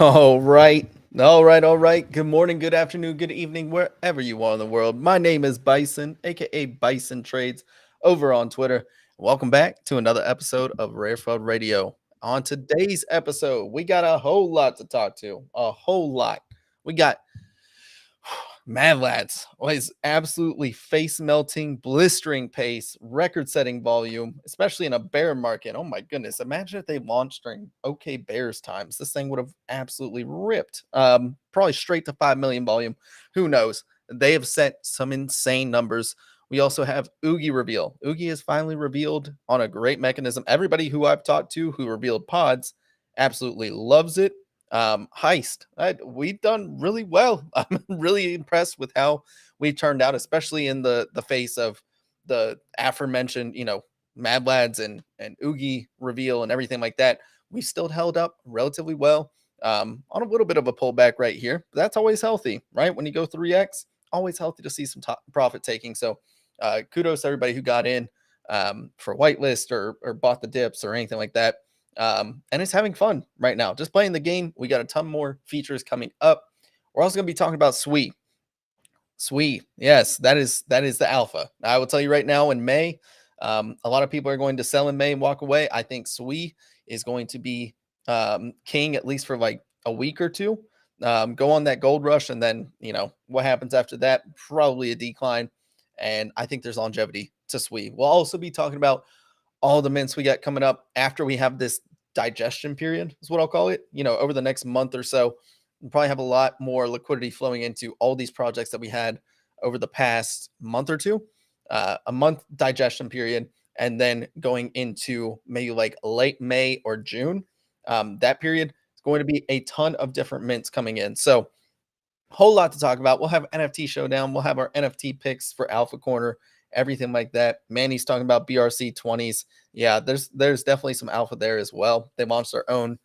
All right. All right. Good morning, good afternoon, good evening, wherever you are in the world. My name is Bison, aka Bison Trades, over on Twitter. Welcome back to another episode of RareFUD Radio. On today's episode, we got a whole lot to talk to. A whole lot. We got Mad Lads was absolutely face melting, blistering pace, record setting volume, especially in a bear market. Oh my goodness. Imagine if they launched during OK Bears times. This thing would have absolutely ripped. Probably straight to 5 million volume. Who knows? They have set some insane numbers. We also have Oogy reveal. Oogy is finally revealed on a great mechanism. Everybody who I've talked to who revealed pods absolutely loves it. Heist. We've done really well. I'm really impressed with how we turned out, especially in the face of the aforementioned, Mad Lads and Oogy reveal and everything like that. We still held up relatively well. On a little bit of a pullback right here, but that's always healthy, right? When you go 3x, always healthy to see some top profit taking. So kudos to everybody who got in for whitelist or bought the dips or anything like that. And it's having fun right now. Just playing the game. We got a ton more features coming up. We're also going to be talking about Sui. Sui, yes, that is the alpha. I will tell you right now. In May, a lot of people are going to sell in May and walk away. I think Sui is going to be king at least for like a week or two. Go on that gold rush, and then what happens after that? Probably a decline. And I think there's longevity to Sui. We'll also be talking about all the mints we got coming up after we have this digestion period, is what I'll call it. Over the next month or so, we'll probably have a lot more liquidity flowing into all these projects that we had over the past month or two. A month digestion period, and then going into maybe like late May or June. That period is going to be a ton of different mints coming in. So whole lot to talk about. We'll have NFT showdown. We'll have our NFT picks for Alpha Corner, everything like that. Manny's talking about BRC 20s. Yeah, there's definitely some alpha there as well. They launched their own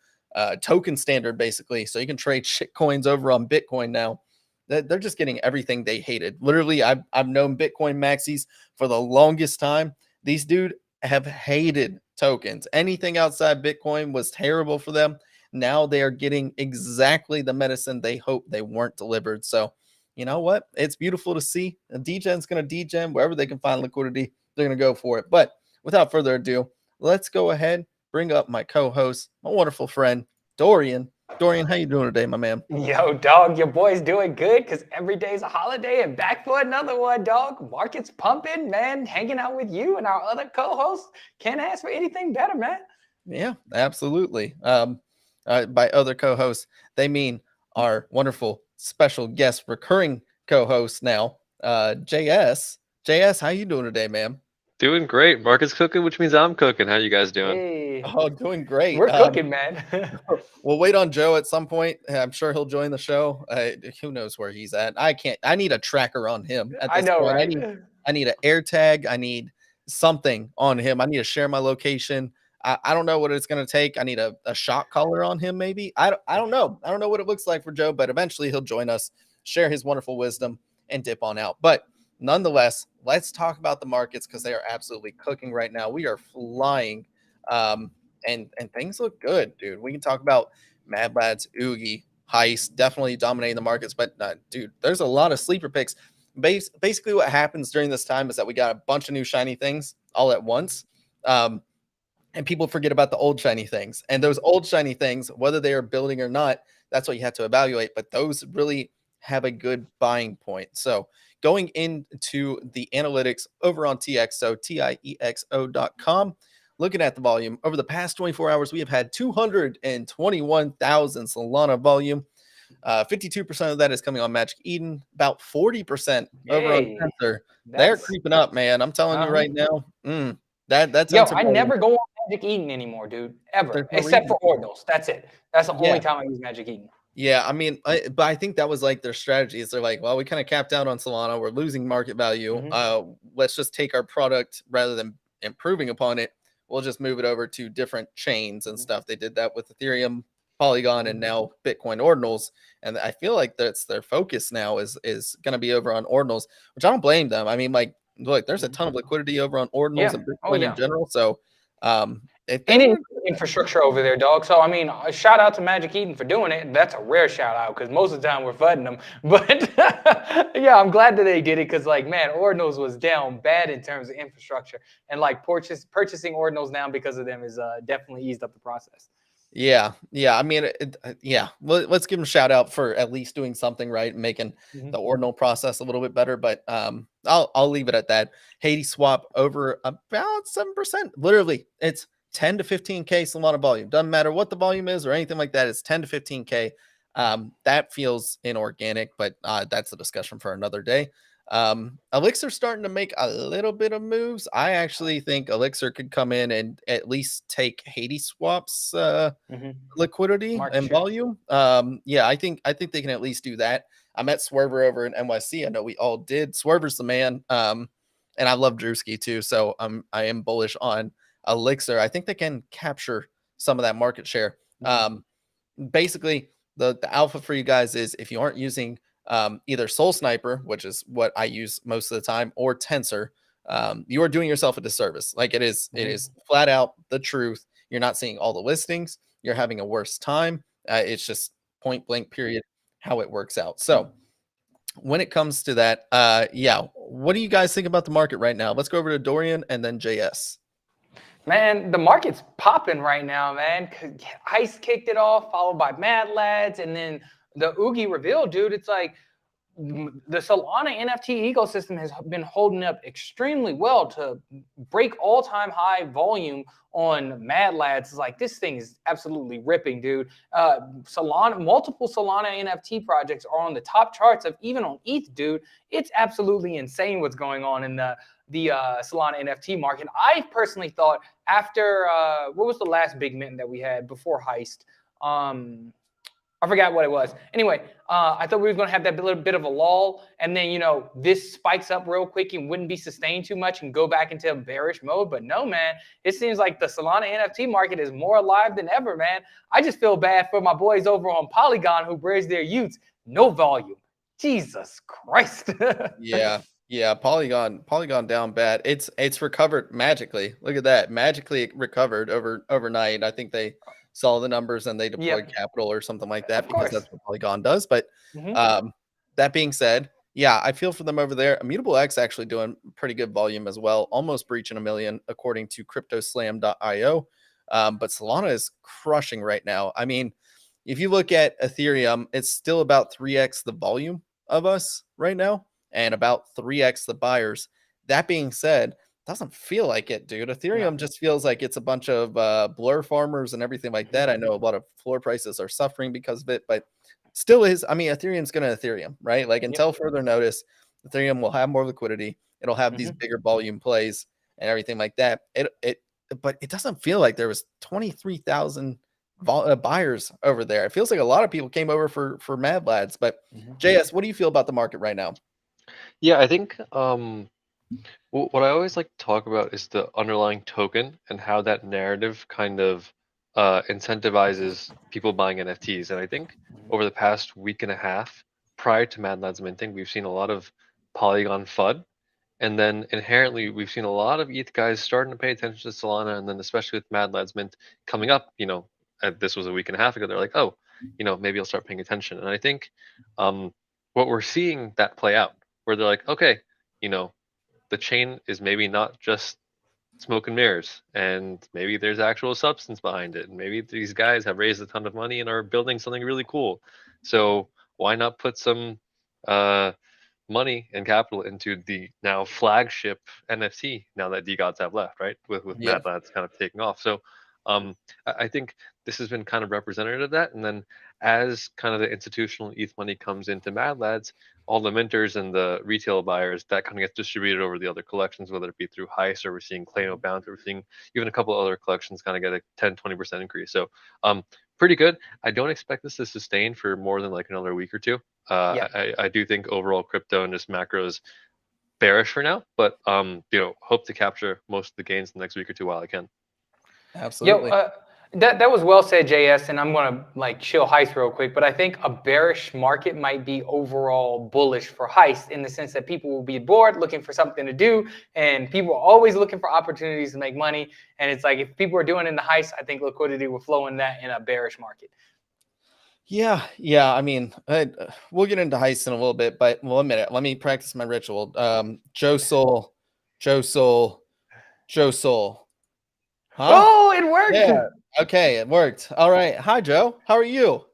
token standard basically, so you can trade shit coins over on Bitcoin now. They're just getting everything they hated. Literally, I've known Bitcoin maxis for the longest time. These dude have hated tokens. Anything outside Bitcoin was terrible for them. Now they are getting exactly the medicine they hoped they weren't delivered. So, you know what? It's beautiful to see. A degen's going to degen wherever they can find liquidity. They're going to go for it. But without further ado, let's go ahead, bring up my co-host, my wonderful friend, Dorian. Dorian, how you doing today, my man? Yo, dog, your boy's doing good because every day's a holiday and back for another one, dog. Market's pumping, man. Hanging out with you and our other co-hosts. Can't ask for anything better, man. Yeah, absolutely. By other co-hosts, they mean our wonderful special guest recurring co-host now, JS. JS, how you doing today, man? Doing great. Marcus cooking, which means I'm cooking. How you guys doing? Hey, Oh, doing great. we're cooking, man. We'll wait on Joe at some point. I'm sure he'll join the show. Who knows where he's at? I need a tracker on him at I this know, point. right? I need an air tag. I need something on him. I need to share my location. I don't know what it's going to take. I need a shot collar on him, maybe. I don't know. I don't know what it looks like for Joe, but eventually he'll join us, share his wonderful wisdom, and dip on out. But nonetheless, let's talk about the markets because they are absolutely cooking right now. We are flying. And things look good, dude. We can talk about Mad Lads, Oogy, Heist, definitely dominating the markets. But dude, there's a lot of sleeper picks. Basically, what happens during this time is that we got a bunch of new shiny things all at once. And people forget about the old shiny things. And those old shiny things, whether they are building or not, that's what you have to evaluate. But those really have a good buying point. So going into the analytics over on TXO, TIEXO.com, looking at the volume over the past 24 hours, we have had 221,000 Solana volume. 52% of that is coming on Magic Eden, about 40% over on Hey, Tensor. They're creeping up, man. I'm telling you right now. That Yo, Tensor I volume, never go on Magic Eden anymore, dude. Ever. there's no Except reason for to. Ordinals. That's it. That's the Yeah. only time I use Magic Eden. Yeah, I mean, but I think that was like their strategy. Is they're like, well, we kind of capped out on Solana. We're losing market value. Let's just take our product rather than improving upon it. We'll just move it over to different chains and stuff. They did that with Ethereum, Polygon, and now Bitcoin Ordinals. And I feel like that's their focus now is going to be over on Ordinals, which I don't blame them. I mean, like, look, there's a ton of liquidity over on Ordinals and Bitcoin in general. So any infrastructure over there, dog. So I mean, a shout out to Magic Eden for doing it. That's a rare shout out because most of the time we're fudding them. But yeah, I'm glad that they did it because, like, man, Ordinals was down bad in terms of infrastructure, and like purchasing Ordinals now because of them is definitely eased up the process. Yeah, I mean, yeah. Let's give them a shout out for at least doing something right, and making the ordinal process a little bit better. But I'll leave it at that. Hades swap over about 7%. Literally, it's 10 to 15k Solana volume. Doesn't matter what the volume is or anything like that. It's 10 to 15k. That feels inorganic, but that's a discussion for another day. Elixir's starting to make a little bit of moves. I actually think Elixir could come in and at least take Hades swaps liquidity and volume. Yeah, I think they can at least do that. I met Swerver over in NYC. I know we all did. Swerver's the man. And I love Drewski too. So I am bullish on Elixir. I think they can capture some of that market share. Basically, the alpha for you guys is if you aren't using either Soul Sniper, which is what I use most of the time, or Tensor, you are doing yourself a disservice. Like it is flat out the truth. You're not seeing all the listings. You're having a worse time. It's just point blank period how it works out. So when it comes to that, yeah, what do you guys think about the market right now? Let's go over to Dorian and then JS. Man, the market's popping right now, man. Heist kicked it off, followed by Mad Lads, and then the Oogy reveal, dude. It's like the Solana NFT ecosystem has been holding up extremely well to break all-time high volume on Mad Lads. It's like this thing is absolutely ripping, dude. Multiple Solana NFT projects are on the top charts of even on ETH, dude. It's absolutely insane what's going on in the Solana NFT market. I personally thought after what was the last big mint that we had before Heist? I forgot what it was. Anyway, I thought we were going to have that little bit of a lull, and then, this spikes up real quick and wouldn't be sustained too much and go back into a bearish mode. But no, man, it seems like the Solana NFT market is more alive than ever, man. I just feel bad for my boys over on Polygon who bridge their utes. No volume. Jesus Christ. Yeah, Polygon down bad. It's recovered magically. Look at that. Magically it recovered overnight. I think they saw the numbers and they deployed capital or something like that because that's what Polygon does. But that being said, yeah, I feel for them over there. Immutable X actually doing pretty good volume as well, almost breaching 1 million according to cryptoslam.io. But Solana is crushing right now. I mean, if you look at Ethereum, it's still about 3x the volume of us right now and about 3x the buyers. That being said, doesn't feel like it, dude. Ethereum just feels like it's a bunch of blur farmers and everything like that. I know a lot of floor prices are suffering because of it, but still is. I mean, Ethereum's going to Ethereum, right? Like until further notice, Ethereum will have more liquidity. It'll have these bigger volume plays and everything like that. But it doesn't feel like there was 23,000 buyers over there. It feels like a lot of people came over for Mad Lads. But JS, what do you feel about the market right now? Yeah, I think what I always like to talk about is the underlying token and how that narrative kind of incentivizes people buying NFTs. And I think over the past week and a half, prior to Mad Lads minting, we've seen a lot of Polygon FUD. And then inherently, we've seen a lot of ETH guys starting to pay attention to Solana. And then especially with Mad Lads mint coming up, this was a week and a half ago, they're like, oh, maybe I'll start paying attention. And I think what we're seeing that play out, where they're like, okay, the chain is maybe not just smoke and mirrors, and maybe there's actual substance behind it, and maybe these guys have raised a ton of money and are building something really cool. So why not put some money and capital into the now flagship NFT now that DeGods have left, right? With Mad Lads kind of taking off. So I think this has been kind of representative of that. And then as kind of the institutional ETH money comes into Mad Lads, all the minters and the retail buyers, that kind of gets distributed over the other collections, whether it be through Heist or we're seeing Clano Bounce, we're seeing even a couple other collections kind of get a 10-20% increase. So pretty good. I don't expect this to sustain for more than like another week or two. I do think overall crypto and just macros bearish for now, but hope to capture most of the gains in the next week or two while I can. Absolutely. That was well said, JS, and I'm gonna like chill Heist real quick, but I think a bearish market might be overall bullish for Heist in the sense that people will be bored looking for something to do, and people are always looking for opportunities to make money. And it's like if people are doing in the Heist, I think liquidity will flow in that in a bearish market. Yeah. I mean, we'll get into Heist in a little bit, but well, a minute. Let me practice my ritual. JoeSol, JoeSol, JoeSol. Huh? Oh, it worked. Yeah. Okay, it worked. All right. Hi, Joe. How are you?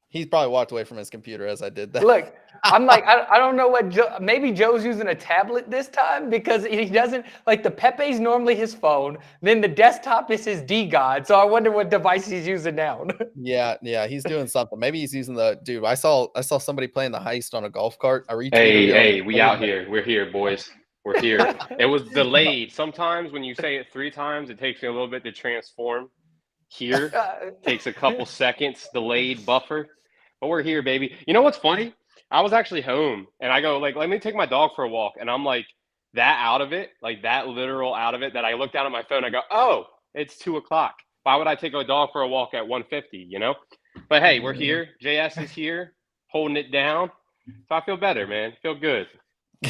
He's probably walked away from his computer as I did that. Look, I'm like, I don't know what Joe, maybe Joe's using a tablet this time because he doesn't, like the Pepe's normally his phone, then the desktop is his D-God. So I wonder what device he's using now. Yeah, he's doing something. Maybe he's using the dude. I saw somebody playing the Heist on a golf cart. I retweeted it. Hey, we out here. We're here, boys. We're here. It was delayed. Sometimes when you say it 3 times, it takes me a little bit to transform. Here takes a couple seconds, delayed buffer. But we're here, baby. You know what's funny? I was actually home and I go, like, let me take my dog for a walk. And I'm like, that out of it, like that literal out of it, that I look down at my phone, I go, oh, it's 2 o'clock. Why would I take a dog for a walk at 1:50, you know? But hey, we're here. JS is here, holding it down. So I feel better, man. Feel good.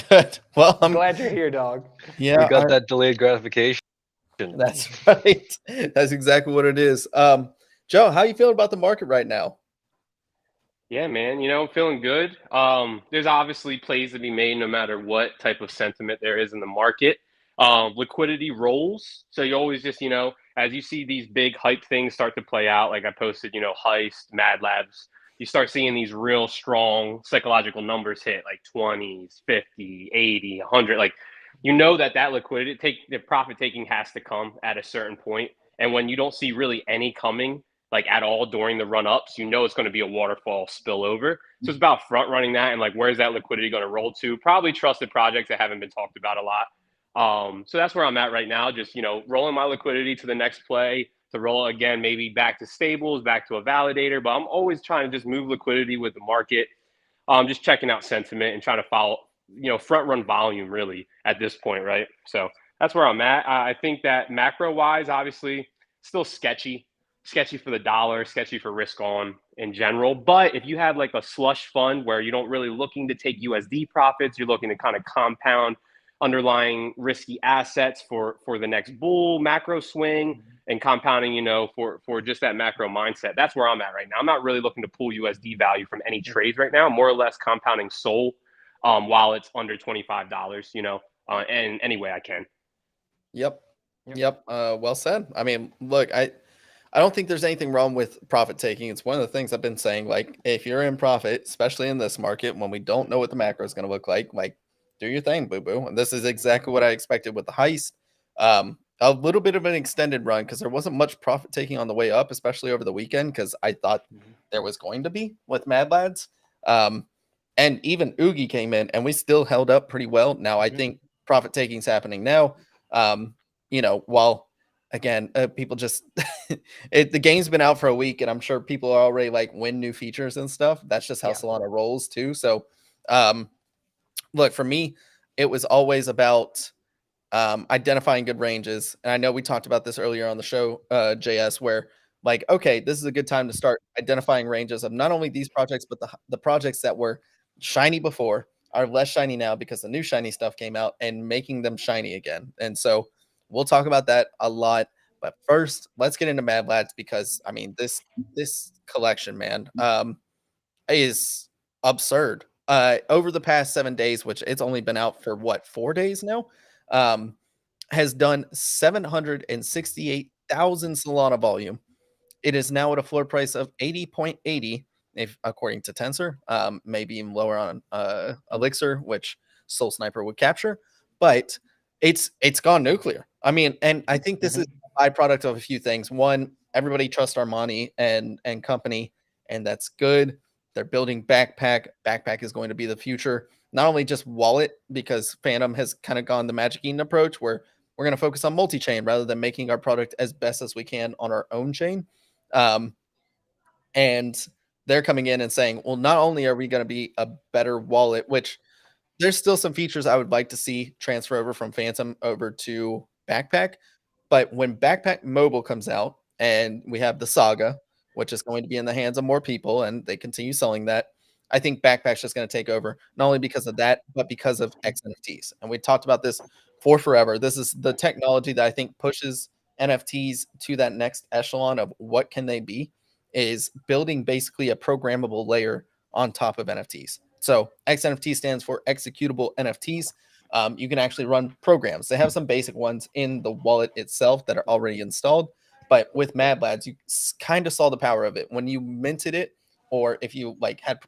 Good. Well, I'm glad you're here, dog. Yeah, we got that delayed gratification. That's right. That's exactly what it is. Joe, how you feeling about the market right now? Yeah, man, you know, feeling good. There's obviously plays to be made no matter what type of sentiment there is in the market. Liquidity rolls. So you always just, you know, as you see these big hype things start to play out, like I posted, you know, Heist, Mad Labs, you start seeing these real strong psychological numbers hit, like 20s, 50, 80, 100. Like, you know that liquidity, the profit taking has to come at a certain point. And when you don't see really any coming, like at all during the run ups, you know it's going to be a waterfall spillover. So it's about front running that and like where's that liquidity going to roll to? Probably trusted projects that haven't been talked about a lot. So that's where I'm at right now. Just, you know, rolling my liquidity to the next play, to roll again, maybe back to stables, back to a validator. But I'm always trying to just move liquidity with the market. Just checking out sentiment and trying to follow, you know, front run volume really at this point, right? So that's where I'm at. I think that macro wise, obviously, still sketchy for the dollar, sketchy for risk on in general. But if you have like a slush fund where you don't really looking to take USD profits, you're looking to kind of compound underlying risky assets for the next bull macro swing and compounding, you know, for just that macro mindset. That's where I'm at right now. I'm not really looking to pull USD value from any trades right now, more or less compounding SOL while it's under $25, you know, and any way I can. Yep. Well said. I mean, look, I don't think there's anything wrong with profit taking. It's one of the things I've been saying. Like, if you're in profit, especially in this market, when we don't know what the macro is going to look like, do your thing, boo boo. And this is exactly what I expected with the Heist. A little bit of an extended run because there wasn't much profit taking on the way up, especially over the weekend, because I thought there was going to be with Mad Lads. And even Oogy came in and we still held up pretty well. Now, I think profit taking is happening now. You know, while again, people just the game's been out for a week, and I'm sure people are already like win new features and stuff. That's just how Solana rolls too. So, look, for me, it was always about identifying good ranges. And I know we talked about this earlier on the show, JS, where like, okay, this is a good time to start identifying ranges of not only these projects, but the projects that were shiny before are less shiny now because the new shiny stuff came out, and making them shiny again. And so we'll talk about that a lot. But first, let's get into Mad Lads because I mean this collection, man, is absurd. Over the past 7 days, which it's only been out for what, 4 days now, has done 768,000 Solana volume. It is now at a floor price of 80.80, if according to Tensor, maybe even lower on Elixir, which Soul Sniper would capture, but it's gone nuclear. I mean, and I think this is a byproduct of a few things. One, everybody trusts Armani and company, and that's good. They're building Backpack. Backpack is going to be the future. Not only just wallet, because Phantom has kind of gone the Magic Eden approach, where we're going to focus on multi-chain rather than making our product as best as we can on our own chain. And they're coming in and saying, well, not only are we going to be a better wallet, which there's still some features I would like to see transfer over from Phantom over to Backpack, But when Backpack Mobile comes out and we have the Saga, which is going to be in the hands of more people, and they continue selling that, I think Backpack's just going to take over, not only because of that, but because of XNFTs. And we talked about this for forever. This is the technology that I think pushes NFTs to that next echelon of what can they be, is building basically a programmable layer on top of NFTs. So XNFT stands for executable NFTs. You can actually run programs. They have some basic ones in the wallet itself that are already installed. But with Mad Lads, you kind of saw the power of it. When you minted it, or if you like had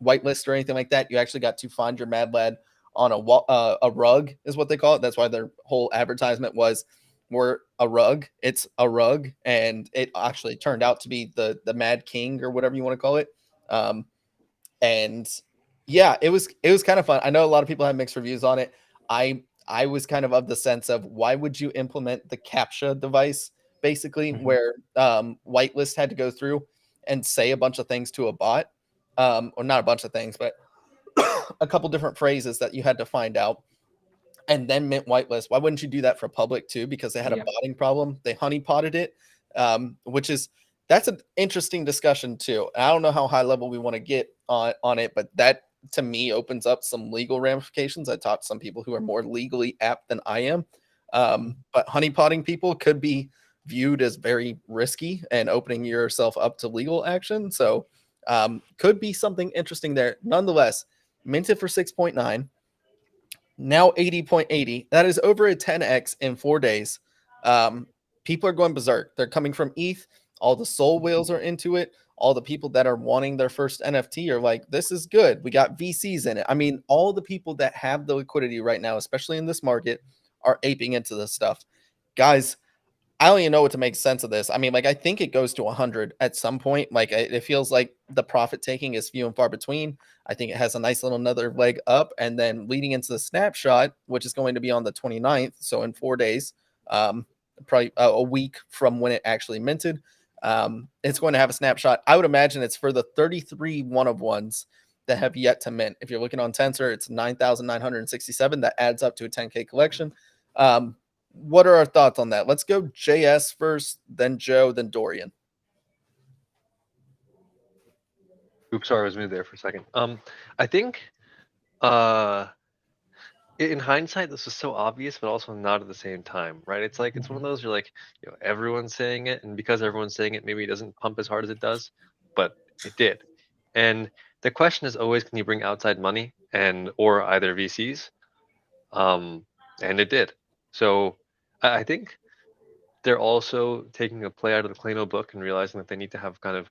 whitelist or anything like that, you actually got to find your Mad Lad on a rug, is what they call it. That's why their whole advertisement was, "We're a rug." It's a rug, and it actually turned out to be the Mad King or whatever you want to call it. And yeah, it was kind of fun. I know a lot of people have mixed reviews on it. I was kind of the sense of, why would you implement the CAPTCHA device, basically, where whitelist had to go through and say a bunch of things to a bot, or not a bunch of things, but a couple different phrases that you had to find out, and then mint whitelist. Why wouldn't you do that for public too? Because they had a botting problem. They honeypotted it, that's an interesting discussion too. I don't know how high level we want to get on it, but that to me opens up some legal ramifications. I talked to some people who are more legally apt than I am, but honeypotting people could be viewed as very risky and opening yourself up to legal action. So could be something interesting there. Nonetheless, minted for 6.9, now 80.80. That is over a 10x in 4 days. People are going berserk. They're coming from ETH. All the soul whales are into it. All the people that are wanting their first NFT are like, this is good. We got VCs in it. I mean, all the people that have the liquidity right now, especially in this market, are aping into this stuff. Guys, I don't even know what to make sense of this. I mean, like, I think it goes to 100 at some point. Like, it feels like the profit taking is few and far between. I think it has a nice little another leg up, and then leading into the snapshot, which is going to be on the 29th. So in 4 days, probably a week from when it actually minted, it's going to have a snapshot. I would imagine it's for the 33 one-of-ones that have yet to mint. If you're looking on Tensor, it's 9,967. That adds up to a 10K collection. What are our thoughts on that? Let's go JS first, then Joe, then Dorian. Oops, sorry, I was moved there for a second. I think in hindsight, this was so obvious, but also not at the same time, right? It's like, it's one of those, you're like, everyone's saying it, and because everyone's saying it, maybe it doesn't pump as hard as it does, but it did. And the question is always, can you bring outside money or either VCs? And it did. So I think they're also taking a play out of the Plano book and realizing that they need to have kind of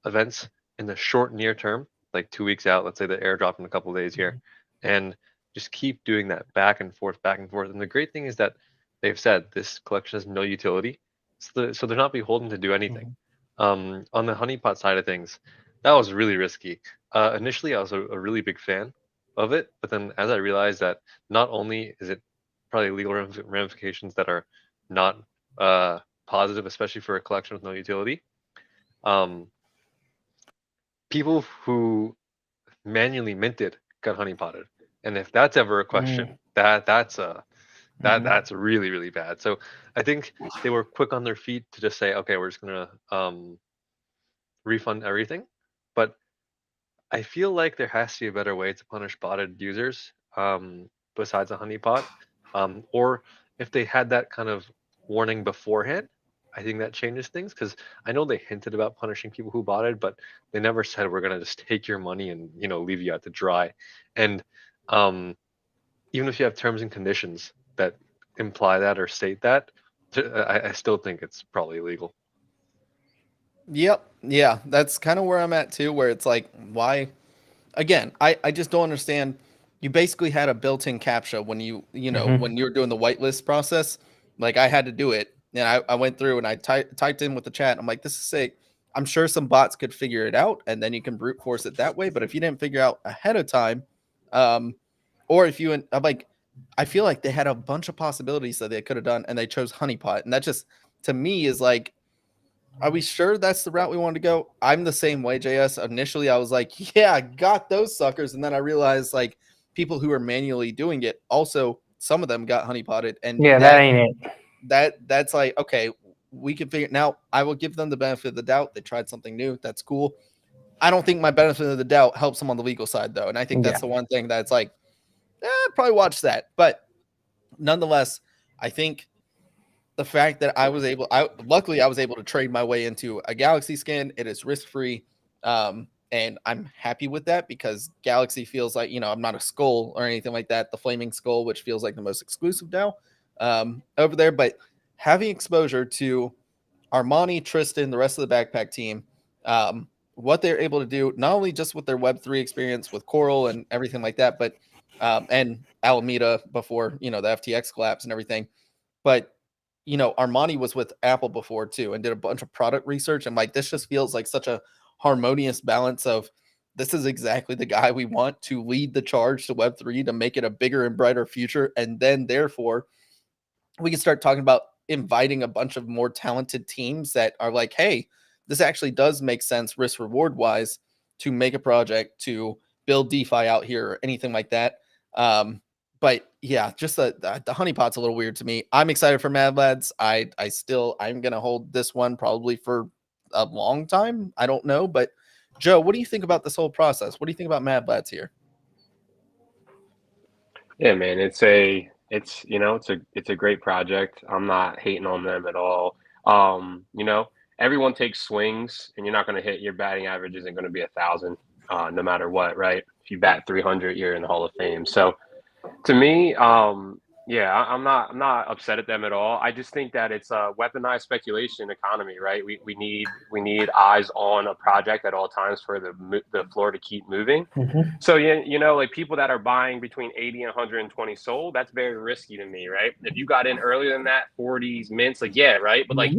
events in the short near term, like 2 weeks out. Let's say the airdrop in a couple of days here, and just keep doing that back and forth, back and forth. And the great thing is that they've said this collection has no utility, so they're not beholden to do anything. On the honeypot side of things, that was really risky. Initially, I was a really big fan of it, but then as I realized that not only is it probably legal ramifications that are not positive, especially for a collection with no utility, people who manually minted got honeypotted, and if that's ever a question, that's really, really bad. So I think they were quick on their feet to just say, okay, we're just gonna refund everything. But I feel like there has to be a better way to punish botted users besides a honeypot, or if they had that kind of warning beforehand, I think that changes things, because I know they hinted about punishing people who botted, but they never said we're gonna just take your money and leave you out to dry. And even if you have terms and conditions that imply that or state that, I still think it's probably illegal. Yep. Yeah, that's kind of where I'm at too, where it's like, why? Again, I just don't understand. You basically had a built-in CAPTCHA when when you were doing the whitelist process. Like, I had to do it, and I went through and I typed in with the chat. I'm like, this is sick. I'm sure some bots could figure it out, and then you can brute force it that way. But if you didn't figure out ahead of time, or if you, I'm like, I feel like they had a bunch of possibilities that they could have done, and they chose honeypot, and that just, to me, is like, are we sure that's the route we want to go? I'm the same way, JS. Initially, I was like, yeah, I got those suckers. And then I realized, like, people who are manually doing it, also, some of them got honeypotted. And that ain't it. that's like, okay, we can figure. Now I will give them the benefit of the doubt. They tried something new. That's cool. I don't think my benefit of the doubt helps them on the legal side though, and I think that's the one thing that's like, probably watch that. But nonetheless, I think the fact that luckily I was able to trade my way into a Galaxy skin. It is risk free, and I'm happy with that because Galaxy feels like, I'm not a skull or anything like that. The flaming skull, which feels like the most exclusive now, over there. But having exposure to Armani, Tristan, the rest of the backpack team, what they're able to do, not only just with their Web3 experience with Coral and everything like that, but and Alameda before, the FTX collapse and everything. But, Armani was with Apple before too and did a bunch of product research. And like, this just feels like such a harmonious balance of, this is exactly the guy we want to lead the charge to Web3 to make it a bigger and brighter future. And then therefore we can start talking about inviting a bunch of more talented teams that are like, hey, this actually does make sense risk reward wise to make a project, to build DeFi out here or anything like that. But yeah, just the honeypot's a little weird to me. I'm excited for Mad Lads. I'm going to hold this one probably for a long time. I don't know, but Joe, what do you think about this whole process? What do you think about Mad Lads here? Yeah, man, it's a great project. I'm not hating on them at all. Everyone takes swings, and you're not going to hit your batting average isn't going to be 1,000, no matter what, right? If you bat 300, you're in the Hall of Fame. So, to me, I'm not upset at them at all. I just think that it's a weaponized speculation economy, right? We need eyes on a project at all times for the floor to keep moving. So like people that are buying between 80 and 120 sold, that's very risky to me, right? If you got in earlier than that, 40s mints, like yeah, right. But like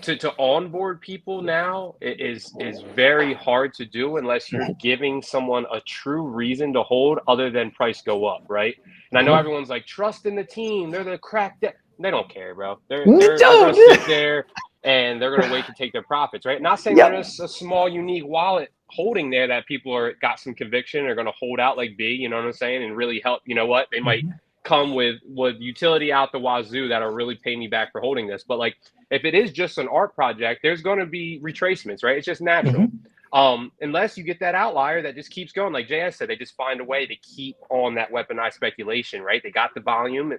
to onboard people now is very hard to do unless you're giving someone a true reason to hold other than price go up, right? And I know everyone's like, trust in the team. They're the crack. They don't care, bro. They're going to sit there and they're going to wait to take their profits, right? Not saying there's a small, unique wallet holding there that people got some conviction are going to hold out like B, you know what I'm saying? And really help, you know what? They might come with utility out the wazoo that'll really pay me back for holding this. But like, if it is just an art project, there's going to be retracements, right? It's just natural. Unless you get that outlier that just keeps going, like JS said, they just find a way to keep on that weaponized speculation, right? They got the volume,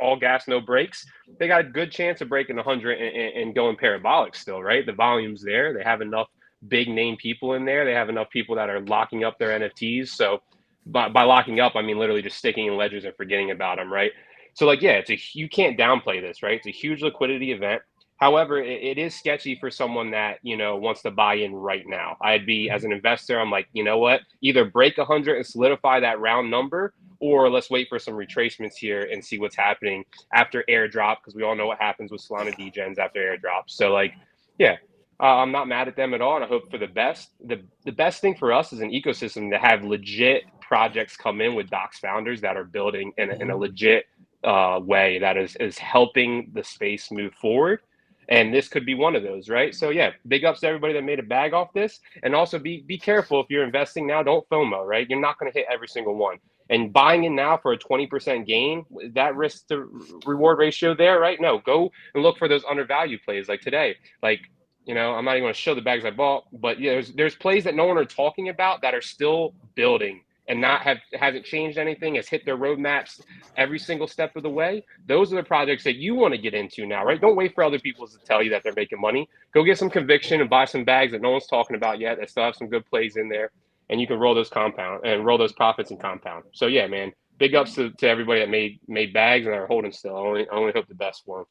all gas, no brakes. They got a good chance of breaking 100 and going parabolic still, right? The volume's there. They have enough big name people in there. They have enough people that are locking up their NFTs. So by locking up, I mean literally just sticking in ledgers and forgetting about them, right? So like, yeah, you can't downplay this, right? It's a huge liquidity event. However, it is sketchy for someone that, wants to buy in right now. I'd be, as an investor, I'm like, you know what? Either break 100 and solidify that round number, or let's wait for some retracements here and see what's happening after airdrop, because we all know what happens with Solana degens after airdrop. So, like, yeah, I'm not mad at them at all, and I hope for the best. The best thing for us as an ecosystem to have legit projects come in with Docs founders that are building in a legit way that is helping the space move forward. And this could be one of those, right? So yeah, big ups to everybody that made a bag off this. And also be careful if you're investing now, don't FOMO, right? You're not going to hit every single one. And buying in now for a 20% gain, that risk to reward ratio there, right? No, go and look for those undervalued plays like today. Like, I'm not even going to show the bags I bought, but yeah, there's plays that no one are talking about that are still building and hasn't changed anything, has hit their roadmaps every single step of the way. Those are the projects that you want to get into now, right? Don't wait for other people to tell you that they're making money. Go get some conviction and buy some bags that no one's talking about yet that still have some good plays in there, and you can roll those profits and compound. So yeah, man, big ups to everybody that made bags and are holding still. I only hope the best for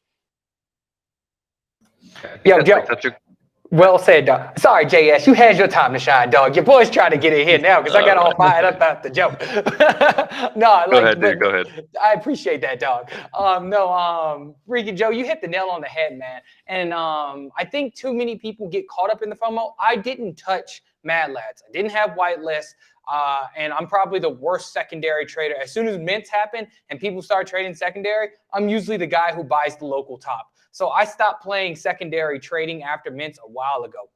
them. Yo, Joe. Well said, dog. Sorry, JS, you had your time to shine, dog. Your boy's trying to get in here now because I got all fired up after the joke. Go ahead, dude. Go ahead. I appreciate that, dog. Freaking Joe, you hit the nail on the head, man. And I think too many people get caught up in the FOMO. I didn't touch Mad Lads. I didn't have whitelist. And I'm probably the worst secondary trader. As soon as mints happen and people start trading secondary, I'm usually the guy who buys the local top. So I stopped playing secondary trading after mints a while ago.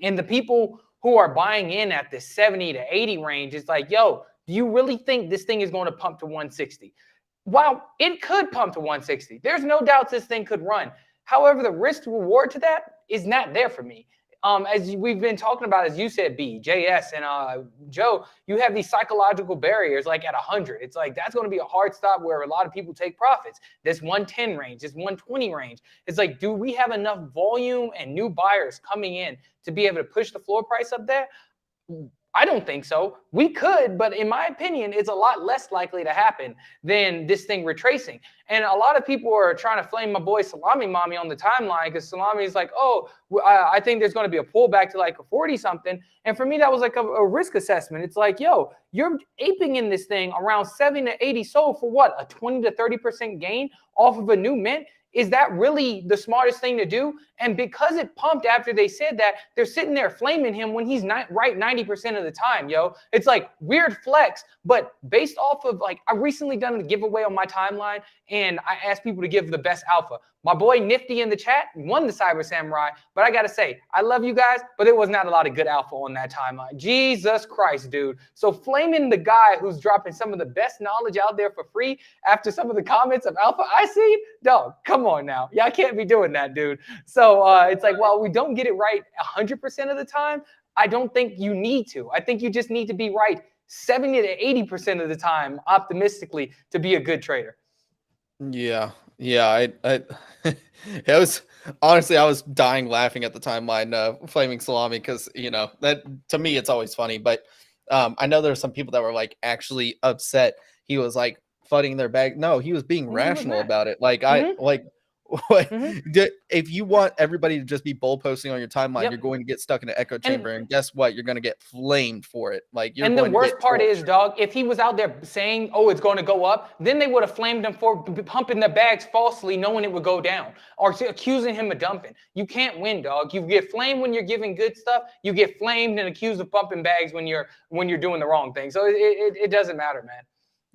And the people who are buying in at this 70 to 80 range, it's like, yo, do you really think this thing is going to pump to 160? while it could pump to 160, there's no doubt this thing could run. However, the risk reward to that is not there for me. As we've been talking about, as you said, B, JS, and Joe, you have these psychological barriers like at 100. It's like that's going to be a hard stop where a lot of people take profits. This 110 range, this 120 range. It's like, do we have enough volume and new buyers coming in to be able to push the floor price up there? I don't think so. We could, but in my opinion, it's a lot less likely to happen than this thing retracing. And a lot of people are trying to flame my boy Salami Mommy on the timeline because Salami is like, oh, I think there's going to be a pullback to like a 40 something. And for me, that was like a risk assessment. It's like, yo, you're aping in this thing around 70 to 80 sold for what? A 20 to 30% gain off of a new mint? Is that really the smartest thing to do? And because it pumped after they said that, they're sitting there flaming him when he's not right 90% of the time, yo. It's like weird flex, but based off of like, I recently done a giveaway on my timeline and I asked people to give the best alpha. My boy Nifty in the chat won the Cyber Samurai, but I gotta say, I love you guys, but there was not a lot of good alpha on that timeline. Jesus Christ, dude. So flaming the guy who's dropping some of the best knowledge out there for free after some of the comments of alpha I see, dog, come on now. Y'all can't be doing that, dude. So it's like, while we don't get it right 100% of the time, I don't think you need to. I think you just need to be right 70 to 80% of the time, optimistically, to be a good trader. Yeah. I it was honestly, I was dying laughing at the timeline, flaming salami, because that to me it's always funny. But I know there's some people that were like actually upset. He was like fudding their bag. No, he was being rational about it. Like what if you want everybody to just be bull posting on your timeline, you're going to get stuck in an echo chamber, and guess what? You're going to get flamed for it. Like you're. And the worst part is, dog, if he was out there saying, "Oh, it's going to go up," then they would have flamed him for pumping the bags falsely, knowing it would go down, or accusing him of dumping. You can't win, dog. You get flamed when you're giving good stuff. You get flamed and accused of pumping bags when you're doing the wrong thing. So it doesn't matter, man.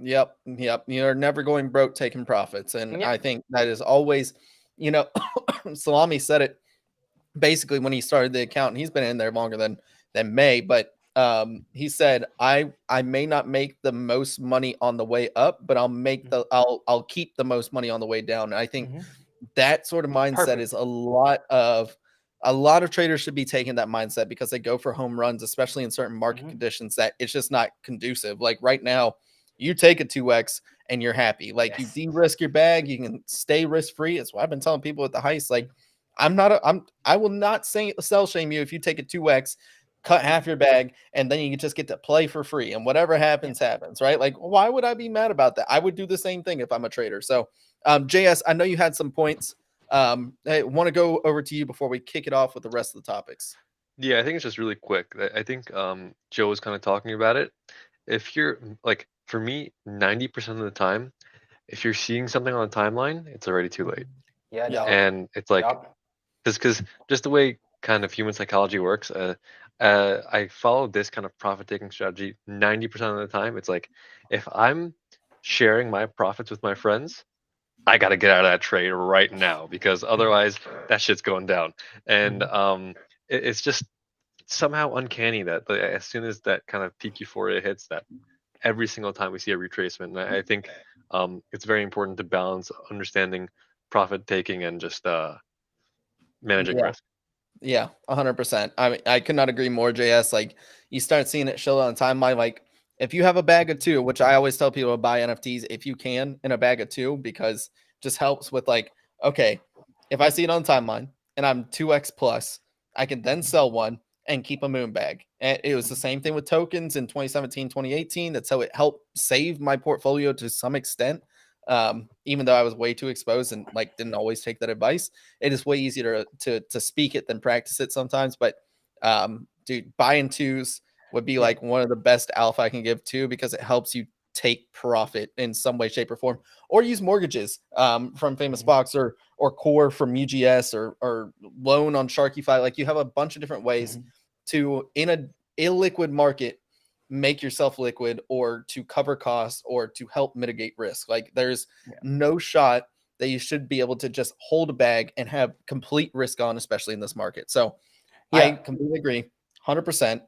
Yep. You're never going broke taking profits. And I think that is always, Salami said it basically when he started the account, and he's been in there longer than May, but he said, I may not make the most money on the way up, but I'll keep the most money on the way down. And I think that sort of mindset is a lot of traders should be taking that mindset, because they go for home runs, especially in certain market conditions that it's just not conducive. Like right now, you take a 2x and you're happy. Like you de-risk your bag, you can stay risk-free. That's what I've been telling people at the heist. Like I will not sell shame you if you take a 2x, cut half your bag, and then you just get to play for free. And whatever happens, happens, right? Like, why would I be mad about that? I would do the same thing if I'm a trader. So JS, I know you had some points. I want to go over to you before we kick it off with the rest of the topics. Yeah, I think it's just really quick. I think Joe was kind of talking about it. If you're like, for me, 90% of the time, if you're seeing something on the timeline, it's already too late. Yeah. And it's like, because just the way kind of human psychology works, I follow this kind of profit-taking strategy 90% of the time. It's like, if I'm sharing my profits with my friends, I got to get out of that trade right now, because otherwise that shit's going down. And it's just somehow uncanny that as soon as that kind of peak euphoria hits, that every single time we see a retracement. And I think it's very important to balance understanding profit taking and just managing risk. Yeah, 100%. I mean, I could not agree more, JS. Like, you start seeing it show on timeline. Like, if you have a bag of 2, which I always tell people to buy NFTs if you can in a bag of 2, because it just helps with like, okay, if I see it on timeline and I'm 2x plus, I can then sell one and keep a moon bag. And it was the same thing with tokens in 2017, 2018. That's how it helped save my portfolio to some extent. Even though I was way too exposed and like didn't always take that advice, it is way easier to speak it than practice it sometimes. But dude, buying 2s would be like one of the best alpha I can give to, because it helps you take profit in some way, shape, or form, or use mortgages from Famous Fox or core from UGS or loan on Sharkyfy. Like, you have a bunch of different ways to, in a illiquid market, make yourself liquid, or to cover costs, or to help mitigate risk. Like, there's no shot that you should be able to just hold a bag and have complete risk on, especially in this market. So I completely agree, 100%.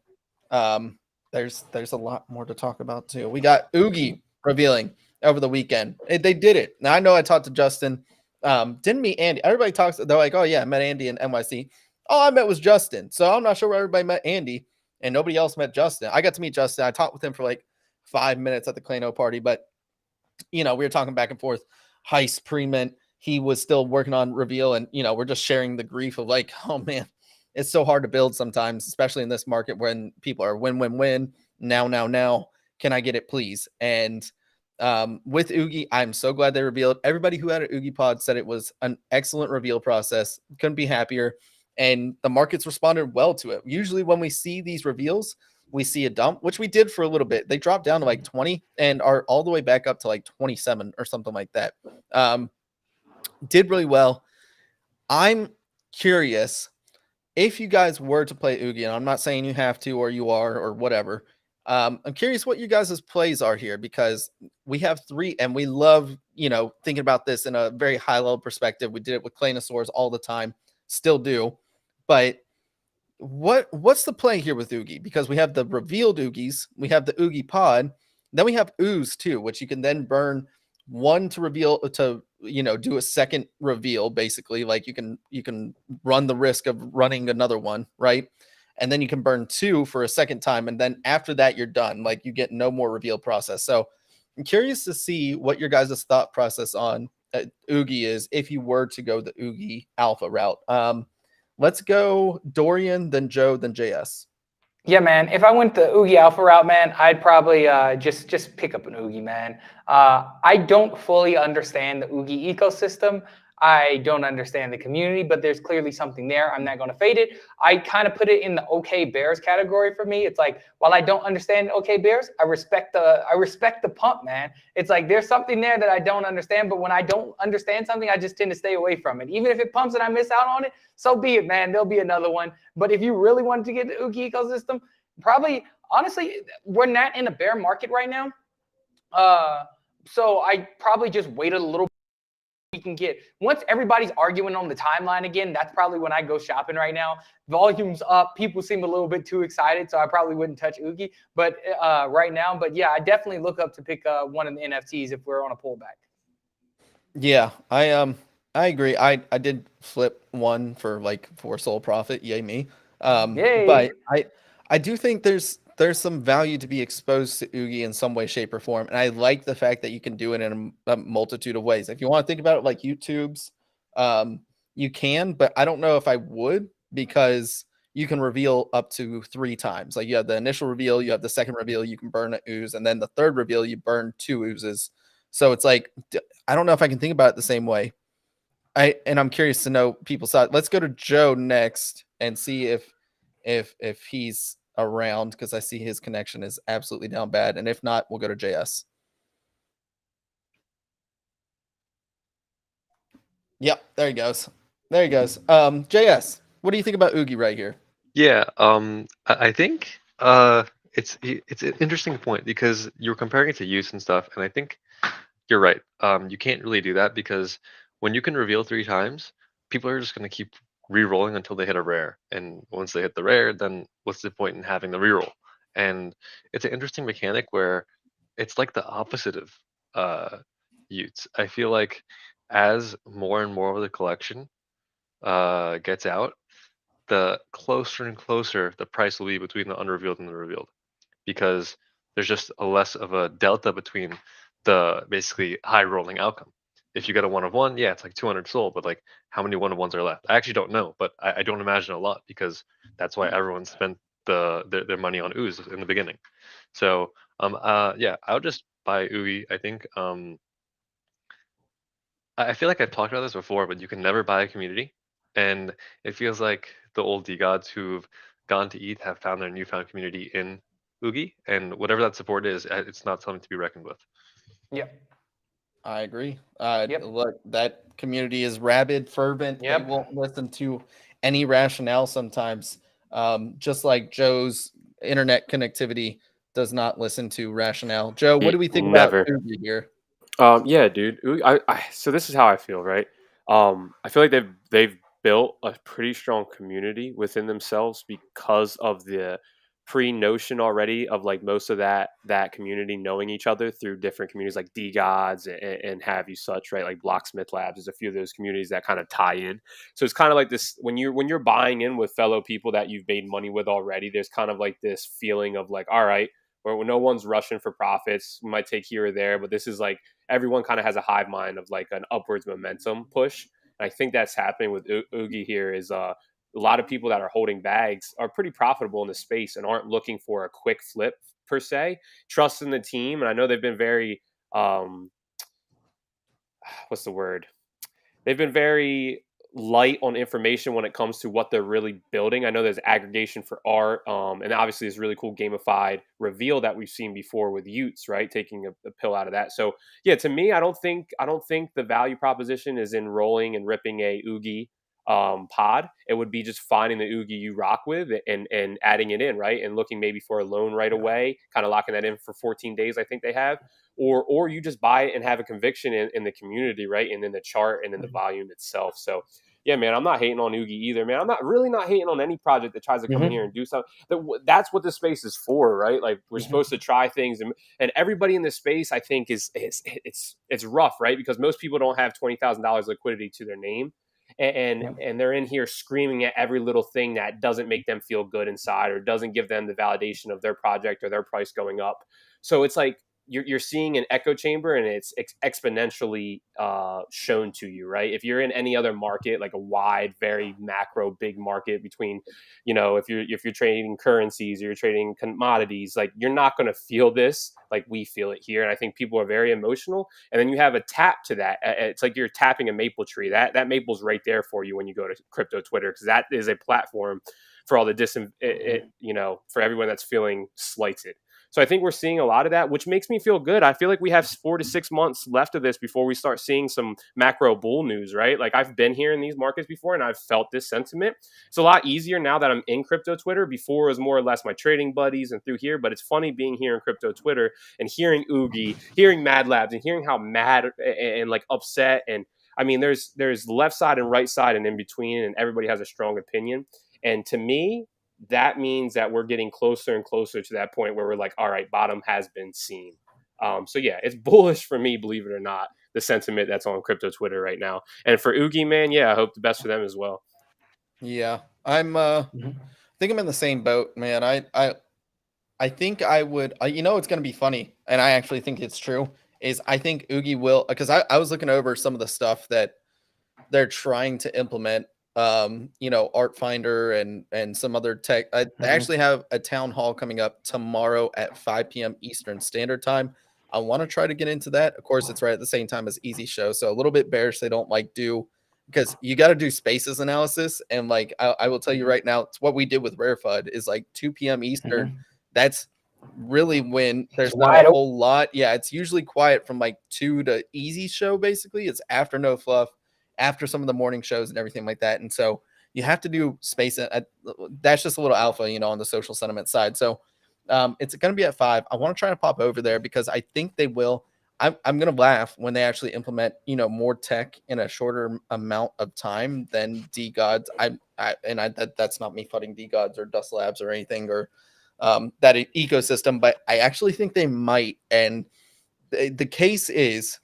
There's a lot more to talk about too. We got Oogy revealing over the weekend. They did it. Now I know I talked to Justin. Didn't meet Andy. Everybody talks. They're like, oh yeah, I met Andy in NYC. All I met was Justin. So I'm not sure where everybody met Andy, and nobody else met Justin. I got to meet Justin. I talked with him for like 5 minutes at the Clano party, but we were talking back and forth. Heist pre-mint. He was still working on reveal, and we're just sharing the grief of like, oh man, it's so hard to build sometimes, especially in this market when people are win. Now. Can I get it, please? And with Oogy, I'm so glad they revealed. Everybody who had an Oogy pod said it was an excellent reveal process. Couldn't be happier. And the markets responded well to it. Usually when we see these reveals, we see a dump, which we did for a little bit. They dropped down to like 20 and are all the way back up to like 27 or something like that. Did really well. I'm curious if you guys were to play Oogy, and I'm not saying you have to or you are or whatever. I'm curious what you guys' plays are here, because we have 3 and we love, thinking about this in a very high level perspective. We did it with Clanosaurs all the time, still do. But what's the play here with Oogy? Because we have the revealed Oogies, we have the Oogy pod, then we have Ooze too, which you can then burn one to reveal to do a second reveal, basically. Like you can run the risk of running another one, right? And then you can burn 2 for a second time, and then after that you're done. Like you get no more reveal process. So I'm curious to see what your guys' thought process on Oogy is if you were to go the Oogy alpha route. Let's go Dorian, then Joe, then JS. Yeah, man. If I went the Oogy alpha route, man, I'd probably just pick up an Oogy, man. I don't fully understand the Oogy ecosystem. I don't understand the community, but there's clearly something there. I'm not going to fade it. I kind of put it in the OK Bears category for me. It's like, while I don't understand OK Bears, I respect the pump, man. It's like there's something there that I don't understand, but when I don't understand something, I just tend to stay away from it. Even if it pumps and I miss out on it, so be it, man. There'll be another one. But if you really wanted to get the Oogy ecosystem, probably, honestly, we're not in a bear market right now. So I probably just waited a little bit. We can get, once everybody's arguing on the timeline again, that's probably when I go shopping right now. Volume's up, people seem a little bit too excited, so I probably wouldn't touch Oogy but right now. But yeah, I definitely look up to pick one of the NFTs if we're on a pullback. Yeah, I agree. I did flip one for like 4 soul profit, yay me. Yay. But I do think there's some value to be exposed to Oogy in some way, shape, or form. And I like the fact that you can do it in a multitude of ways. If you want to think about it like YouTube's, you can, but I don't know if I would, because you can reveal up to 3 times. Like you have the initial reveal, you have the second reveal, you can burn an ooze, and then the third reveal, you burn 2 oozes. So it's like, I don't know if I can think about it the same way. And I'm curious to know people's thoughts. Let's go to Joe next and see if he's around, because I see his connection is absolutely down bad, and if not, we'll go to JS. Yep, there he goes. JS, what do you think about Oogy right here? Yeah, I think it's an interesting point, because you're comparing it to use and stuff, and I think you're right. You can't really do that, because when you can reveal 3 times, people are just going to keep re-rolling until they hit a rare, and once they hit the rare, then what's the point in having the reroll? And it's an interesting mechanic where it's like the opposite of Utes. I feel like as more and more of the collection gets out, the closer and closer the price will be between the unrevealed and the revealed, because there's just a less of a delta between the basically high rolling outcome. If you get a 1 of 1, yeah, it's like 200 soul, but like how many 1 of 1s are left? I actually don't know, but I don't imagine a lot, because that's why everyone spent their money on ooze in the beginning. So yeah, I would just buy Oogy. I think I feel like I've talked about this before, but you can never buy a community, and it feels like the old D-gods who've gone to ETH have found their newfound community in Oogy, and whatever that support is, it's not something to be reckoned with. Yep. I agree. Yep. Look, that community is rabid, fervent. Yep. They won't listen to any rationale sometimes. Just like Joe's internet connectivity does not listen to rationale. Joe, what do we think Never. about Oogy here? Yeah, dude. So this is how I feel, right? I feel like they've built a pretty strong community within themselves because of the pre-notion already of like most of that community knowing each other through different communities like D-Gods and have you such, right? Like Blocksmith Labs, there's a few of those communities that kind of tie in. So it's kind of like this when you're buying in with fellow people that you've made money with already, there's kind of like this feeling of like, all right, where no one's rushing for profits. We might take here or there, but this is like everyone kind of has a hive mind of like an upwards momentum push. And I think that's happening with Oogy here is a lot of people that are holding bags are pretty profitable in the space and aren't looking for a quick flip per se, trust in the team. And I know they've been very, what's the word? They've been very light on information when it comes to what they're really building. I know there's aggregation for art, and obviously this really cool gamified reveal that we've seen before with Utes, right? Taking a pill out of that. So yeah, to me, I don't think the value proposition is in rolling and ripping a Oogy pod. It would be just finding the Oogy you rock with and adding it in, right? And looking maybe for a loan right away, kind of locking that in for 14 days, I think they have. Or you just buy it and have a conviction in the community, right? And in the chart and in the volume itself. So yeah, man, I'm not hating on Oogy either, man. I'm not hating on any project that tries to come in here and do something. That's what the space is for, right? Like we're supposed to try things, and everybody in this space, I think, is it's rough, right? Because most people don't have $20,000 liquidity to their name. And they're in here screaming at every little thing that doesn't make them feel good inside or doesn't give them the validation of their project or their price going up. So it's like you're seeing an echo chamber, and it's exponentially shown to you, right? If you're in any other market, like a wide, very macro, big market between, if you're trading currencies or you're trading commodities, like you're not going to feel this like we feel it here. And I think people are very emotional. And then you have a tap to that. It's like you're tapping a maple tree. That maple's right there for you when you go to crypto Twitter, because that is a platform for all the for everyone that's feeling slighted. So I think we're seeing a lot of that, which makes me feel good. I feel like we have 4 to 6 months left of this before we start seeing some macro bull news, right? Like I've been here in these markets before and I've felt this sentiment. It's a lot easier now that I'm in crypto Twitter. Before it was more or less my trading buddies and through here, but it's funny being here in crypto Twitter and hearing Oogy, hearing Mad Labs, and hearing how mad and like upset. And I mean, there's left side and right side and in between, and everybody has a strong opinion. And to me, that means that we're getting closer and closer to that point where we're like, all right, bottom has been seen. So yeah, it's bullish for me, believe it or not, the sentiment that's on crypto Twitter right now. And for Oogy, man, yeah, I hope the best for them as well. Yeah, I'm I think I'm in the same boat, man. I think I would, it's going to be funny, and I actually think it's true, is I think Oogy will, because I was looking over some of the stuff that they're trying to implement, Art Finder and some other tech. I actually have a town hall coming up tomorrow at 5 p.m. Eastern Standard Time. I want to try to get into that. Of course, it's right at the same time as Easy Show, so a little bit bearish. They don't do, because you got to do spaces analysis, and like I will tell you right now, it's what we did with RareFUD is like 2 p.m. Eastern. That's really when there's not a whole lot. Yeah, it's usually quiet from like 2 to Easy Show. Basically, it's after No Fluff, after some of the morning shows and everything like that. And so you have to do space. That's just a little alpha, on the social sentiment side. So it's going to be at 5. I want to try to pop over there because I think they will. I'm going to laugh when they actually implement, more tech in a shorter amount of time than D-Gods. That's not me fudding D-Gods or Dust Labs or anything or that ecosystem, but I actually think they might. And the case is,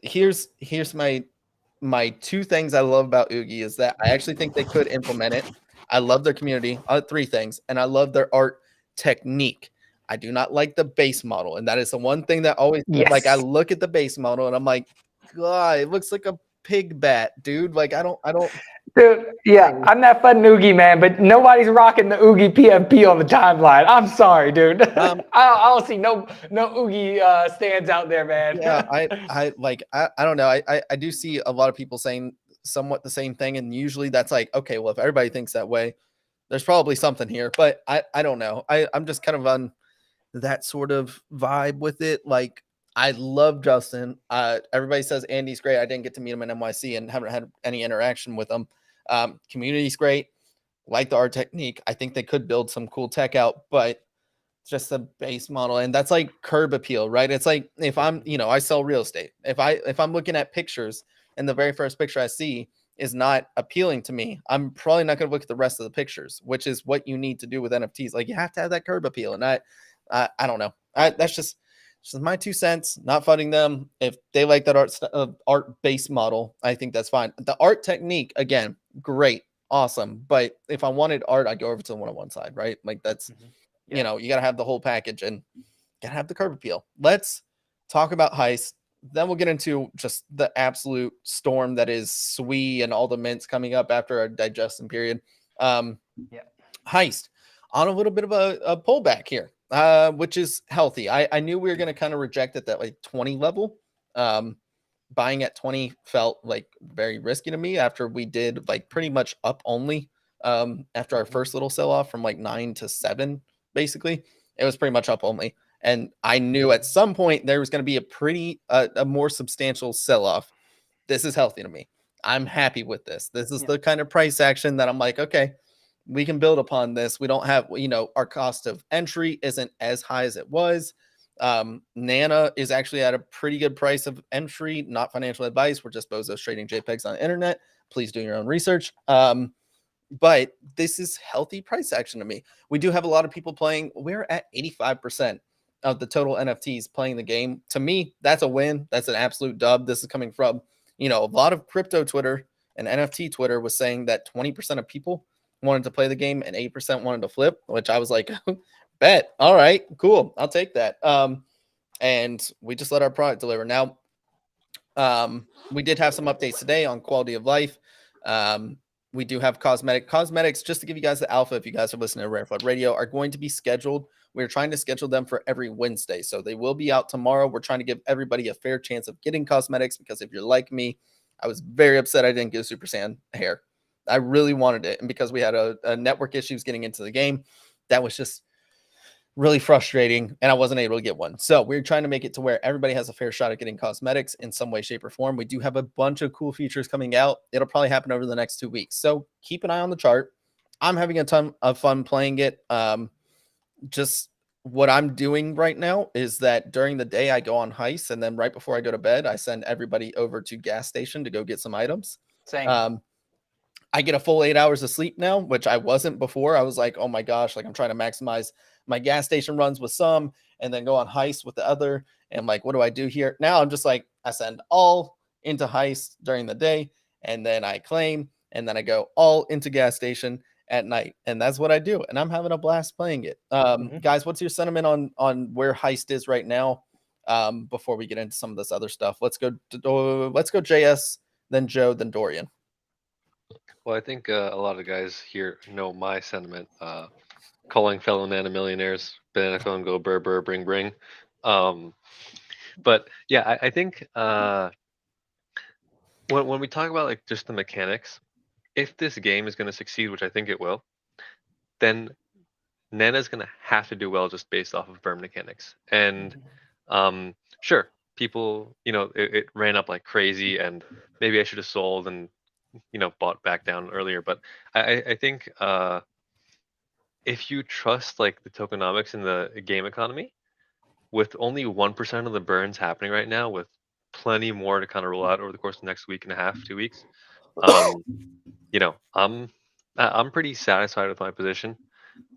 here's my 2 things I love about Oogy is that I actually think they could implement it. I love their community. 3 things, and I love their art technique. I do not like the base model, and that is the one thing that always like I look at the base model and I'm like, God, it looks like a pig bat, dude. Like I don't. Dude, yeah, I'm not fun Oogy, man, but nobody's rocking the Oogy PFP on the timeline. I'm sorry, dude. I don't see no Oogy stands out there, man. Yeah, I don't know. I do see a lot of people saying somewhat the same thing, and usually that's like, okay, well, if everybody thinks that way, there's probably something here. But I don't know. I'm just kind of on that sort of vibe with it. Like I love Justin. Everybody says Andy's great. I didn't get to meet him in NYC and haven't had any interaction with him. Community's great. Like the art technique. I think they could build some cool tech out, but just the base model, and that's like curb appeal, right? It's like if I'm, I sell real estate. If I'm looking at pictures and the very first picture I see is not appealing to me, I'm probably not going to look at the rest of the pictures, which is what you need to do with NFTs. Like, you have to have that curb appeal. And I don't know. That's just my 2 cents, not funding them. If they like that art based model, I think that's fine. The art technique, again, great, awesome. But if I wanted art, I'd go over to the one-on-one side, right? Like, that's, you know, you got to have the whole package and got to have the curb appeal. Let's talk about Heist. Then we'll get into just the absolute storm that is Sui and all the mints coming up after our digestion period. Heist on a little bit of a pullback here, which is healthy. I knew we were going to kind of reject at that like 20 level. Buying at 20 felt like very risky to me after we did like pretty much up only. After our first little sell off from like 9 to 7, basically, it was pretty much up only. And I knew at some point there was going to be a more substantial sell-off. This is healthy to me. I'm happy with this. This is the kind of price action that I'm like, okay, we can build upon this. We don't have, our cost of entry isn't as high as it was. Nana is actually at a pretty good price of entry, not financial advice. We're just bozos trading JPEGs on the internet. Please do your own research. But this is healthy price action to me. We do have a lot of people playing. We're at 85% of the total NFTs playing the game. To me, that's a win. That's an absolute dub. This is coming from, a lot of crypto Twitter and NFT Twitter was saying that 20% of people wanted to play the game and 8% wanted to flip, which I was like, bet. All right, cool. I'll take that. And we just let our product deliver. Now, we did have some updates today on quality of life. We do have cosmetics, just to give you guys the alpha. If you guys are listening to RareFUD Radio, are going to be scheduled. We're trying to schedule them for every Wednesday. So they will be out tomorrow. We're trying to give everybody a fair chance of getting cosmetics, because if you're like me, I was very upset I didn't get Super Saiyan hair. I really wanted it. And because we had a network issues getting into the game, that was just really frustrating, and I wasn't able to get one. So we're trying to make it to where everybody has a fair shot at getting cosmetics in some way, shape, or form. We do have a bunch of cool features coming out. It'll probably happen over the next 2 weeks. So keep an eye on the chart. I'm having a ton of fun playing it. Just what I'm doing right now is that during the day I go on Heist, and then right before I go to bed, I send everybody over to gas station to go get some items. Same. I get a full 8 hours of sleep now, which I wasn't before. I was like, oh my gosh, like I'm trying to maximize my gas station runs with some and then go on Heist with the other. And like, what do I do here? Now I'm just like, I send all into Heist during the day, and then I claim, and then I go all into gas station at night. And that's what I do. And I'm having a blast playing it. Guys, what's your sentiment on where Heist is right now? Before we get into some of this other stuff, let's go JS, then Joe, then Dorian. Well, I think a lot of guys here know my sentiment. Calling fellow Nana millionaires, banana phone, go burr burr, bring bring. But yeah, I think when we talk about like just the mechanics, if this game is going to succeed, which I think it will, then Nana's going to have to do well just based off of burn mechanics. And sure, people, it ran up like crazy, and maybe I should have sold and bought back down earlier. But I think if you trust like the tokenomics in the game economy, with only 1% of the burns happening right now, with plenty more to kind of roll out over the course of the next week and a half, 2 weeks, I'm pretty satisfied with my position.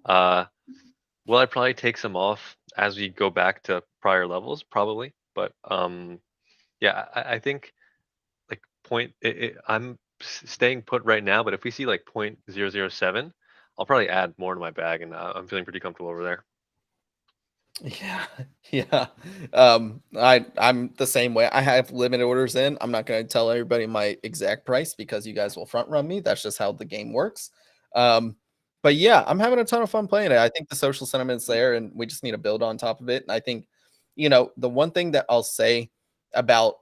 Will I probably take some off as we go back to prior levels? Probably, but yeah, I think like I'm staying put right now, but if we see like 0.007, I'll probably add more to my bag, and I'm feeling pretty comfortable over there. Yeah. I'm the same way. I have limited orders in. I'm not going to tell everybody my exact price because you guys will front run me. That's just how the game works. But yeah, I'm having a ton of fun playing it. I think the social sentiment's there, and we just need to build on top of it. And I think, the one thing that I'll say about,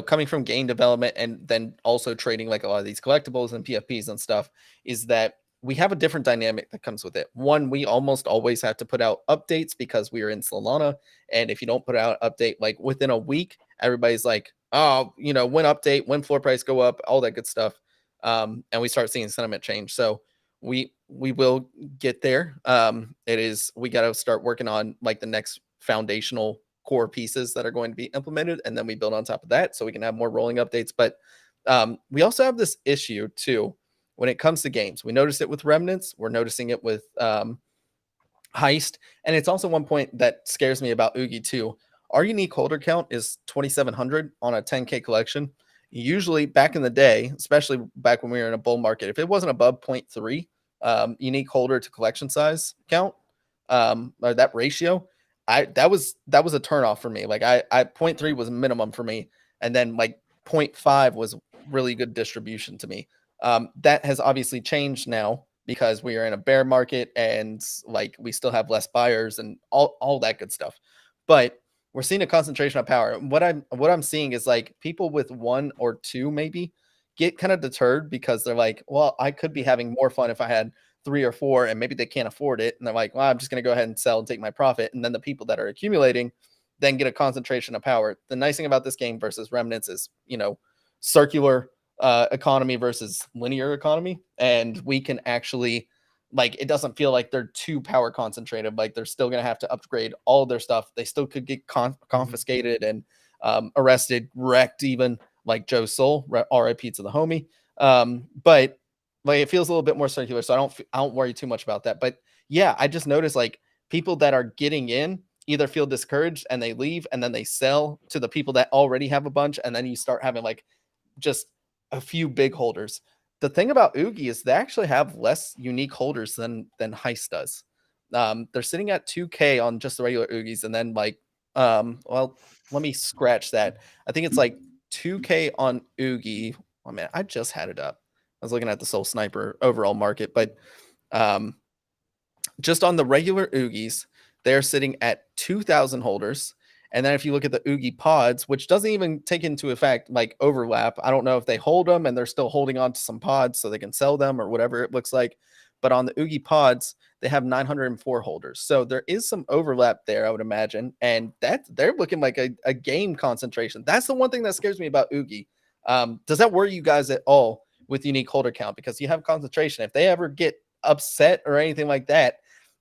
coming from game development and then also trading like a lot of these collectibles and PFPs and stuff, is that we have a different dynamic that comes with it. One, we almost always have to put out updates because we are in Solana. And if you don't put out an update, like within a week, everybody's like, oh, when update, when floor price go up, all that good stuff. And we start seeing sentiment change. So we will get there. We got to start working on like the next foundational core pieces that are going to be implemented. And then we build on top of that so we can have more rolling updates. But We also have this issue too when it comes to games. We noticed it with Remnants. We're noticing it with Heist. And it's also one point that scares me about Oogy too. Our unique holder count is 2,700 on a 10K collection. Usually back in the day, especially back when we were in a bull market, if it wasn't above 0.3 unique holder to collection size count, or that ratio, that was a turnoff for me. Like I 0.3 was minimum for me. And then like 0.5 was really good distribution to me. That has obviously changed now because we are in a bear market and like we still have less buyers and all that good stuff. But we're seeing a concentration of power. What I'm seeing is like people with one or two maybe get kind of deterred because they're like, well, I could be having more fun if I had 3 or 4, and maybe they can't afford it. And they're like, well, I'm just going to go ahead and sell and take my profit. And then the people that are accumulating then get a concentration of power. The nice thing about this game versus Remnants is, circular economy versus linear economy. And we can actually, like, it doesn't feel like they're too power concentrated. Like they're still going to have to upgrade all of their stuff. They still could get confiscated and arrested, wrecked, even like JoeSol, RIP to the homie. But like it feels a little bit more circular, so I don't worry too much about that. But yeah, I just noticed like people that are getting in either feel discouraged and they leave, and then they sell to the people that already have a bunch, and then you start having like just a few big holders. The thing about Oogy is they actually have less unique holders than Heist does. They're sitting at 2K on just the regular Oogies, and then like well, let me scratch that. I think it's like 2K on Oogy. Oh man, I just had it up. I was looking at the Soul Sniper overall market, but just on the regular Oogies, they're sitting at 2,000 holders. And then if you look at the Oogy pods, which doesn't even take into effect like overlap, I don't know if they hold them and they're still holding on to some pods so they can sell them or whatever it looks like. But on the Oogy pods, they have 904 holders. So there is some overlap there, I would imagine. And they're looking like a game concentration. That's the one thing that scares me about Oogy. Does that worry you guys at all with unique holder count? Because you have concentration. If they ever get upset or anything like that,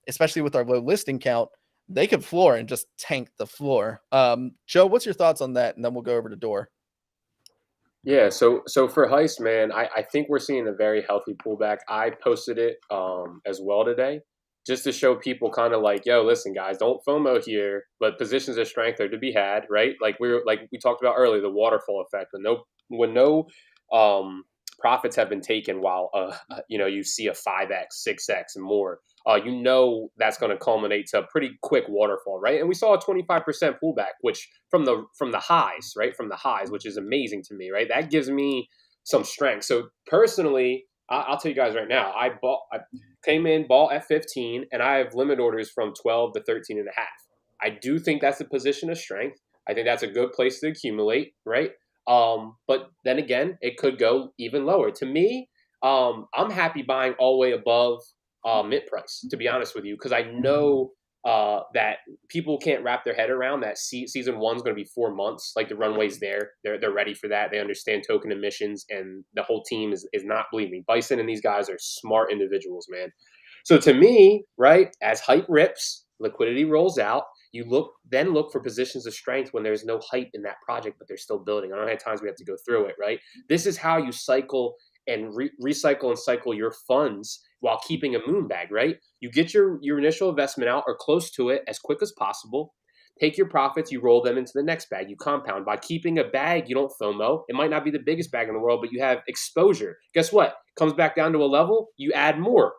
especially with our low listing count, they could floor and just tank the floor. Joe, what's your thoughts on that? And then we'll go over to Door. Yeah, so for Heist, man, I think we're seeing a very healthy pullback. I posted it as well today, just to show people kind of like, yo, listen, guys, don't FOMO here, but positions of strength are to be had, right? Like we talked about earlier, the waterfall effect. When no profits have been taken while you see a 5x, 6x, and more, that's going to culminate to a pretty quick waterfall, right? And we saw a 25% pullback, which from the highs, right? From the highs, which is amazing to me, right? That gives me some strength. So personally, I'll tell you guys right now, I came in, bought at 15, and I have limit orders from 12 to 13 and a half. I do think that's a position of strength. I think that's a good place to accumulate, right? But then again, it could go even lower. To me, I'm happy buying all the way above mid price, to be honest with you, because I know that people can't wrap their head around that season one's going to be 4 months. Like the runway's there. They're ready for that. They understand token emissions, and the whole team is not believing. Bison and these guys are smart individuals, man. So to me, right, as hype rips, liquidity rolls out, you look for positions of strength when there's no hype in that project, but they're still building. I don't know how many times we have to go through it, right? This is how you cycle and recycle and cycle your funds while keeping a moon bag, right? You get your initial investment out or close to it as quick as possible. Take your profits, you roll them into the next bag. You compound. By keeping a bag, you don't FOMO. It might not be the biggest bag in the world, but you have exposure. Guess what? Comes back down to a level, you add more.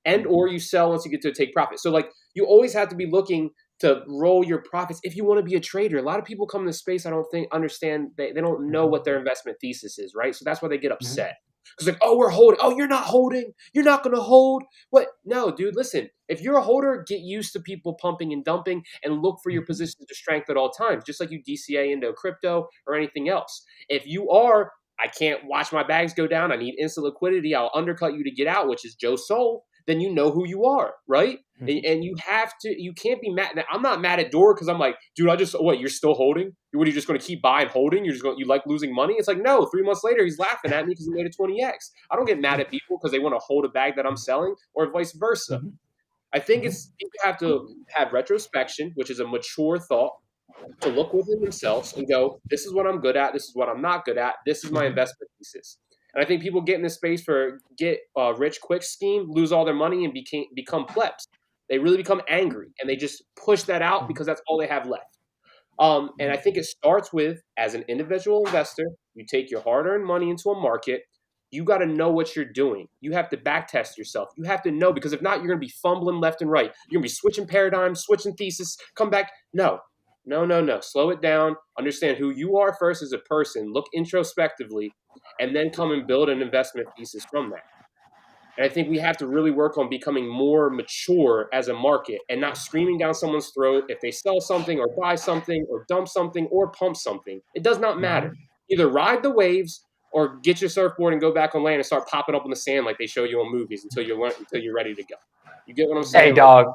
And or you sell once you get to take profit. So like you always have to be looking to roll your profits if you want to be a trader. A lot of people come in this space, I don't think understand, they don't know what their investment thesis is, right? So that's why they get upset. Because like, oh, we're holding. Oh, you're not holding. You're not going to hold. What? No, dude, listen. If you're a holder, get used to people pumping and dumping and look for your positions of strength at all times, just like you DCA into crypto or anything else. If you are, I can't watch my bags go down, I need instant liquidity, I'll undercut you to get out, which is JoeSol, then you know who you are, right? And you can't be mad. I'm not mad at Door because I'm like, dude, you're still holding? What, are you just going to keep buying, holding? You like losing money? It's like, no, 3 months later, he's laughing at me because he made a 20x. I don't get mad at people because they want to hold a bag that I'm selling or vice versa. I think people have to have retrospection, which is a mature thought, to look within themselves and go, this is what I'm good at, this is what I'm not good at, this is my investment thesis. And I think people get in this space for get rich quick scheme, lose all their money, and become plebs. They really become angry, and they just push that out because that's all they have left. And I think it starts with, as an individual investor, you take your hard-earned money into a market. You got to know what you're doing. You have to back test yourself. You have to know, because if not, you're going to be fumbling left and right. You're going to be switching paradigms, switching thesis, come back. No. Slow it down. Understand who you are first as a person. Look introspectively, and then come and build an investment thesis from that. And I think we have to really work on becoming more mature as a market and not screaming down someone's throat if they sell something or buy something or dump something or pump something. It does not matter. Either ride the waves or get your surfboard and go back on land and start popping up in the sand like they show you on movies until you're ready to go. You get what I'm saying? Hey, dog.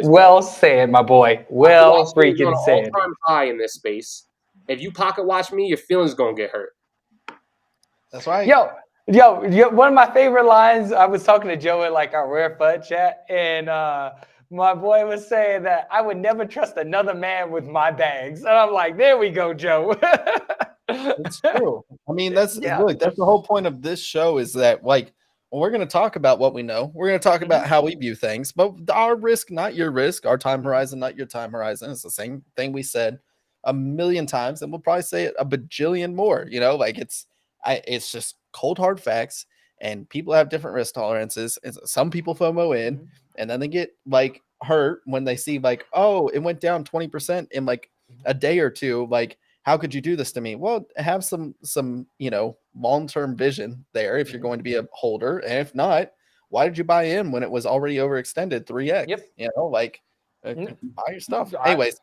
Well said, my boy. Well freaking said. All-time high in this space. If you pocket watch me, your feelings gonna get hurt. That's right. Yo, one of my favorite lines, I was talking to Joe in like our RareFUD chat, and my boy was saying that I would never trust another man with my bags. And I'm like, there we go, Joe. It's true. I mean, that's look, that's the whole point of this show, is that like, we're going to talk about what we know. We're going to talk about how we view things, but our risk, not your risk, our time horizon, not your time horizon. It's the same thing we said a million times, and we'll probably say it a bajillion more, like it's just cold hard facts, and people have different risk tolerances. And some people FOMO in, and then they get like hurt when they see like, oh, it went down 20% in like a day or two. Like, how could you do this to me? Well, have some long-term vision there if you're going to be a holder. And if not, why did you buy in when it was already overextended 3x? Yep. Buy your stuff. Anyways,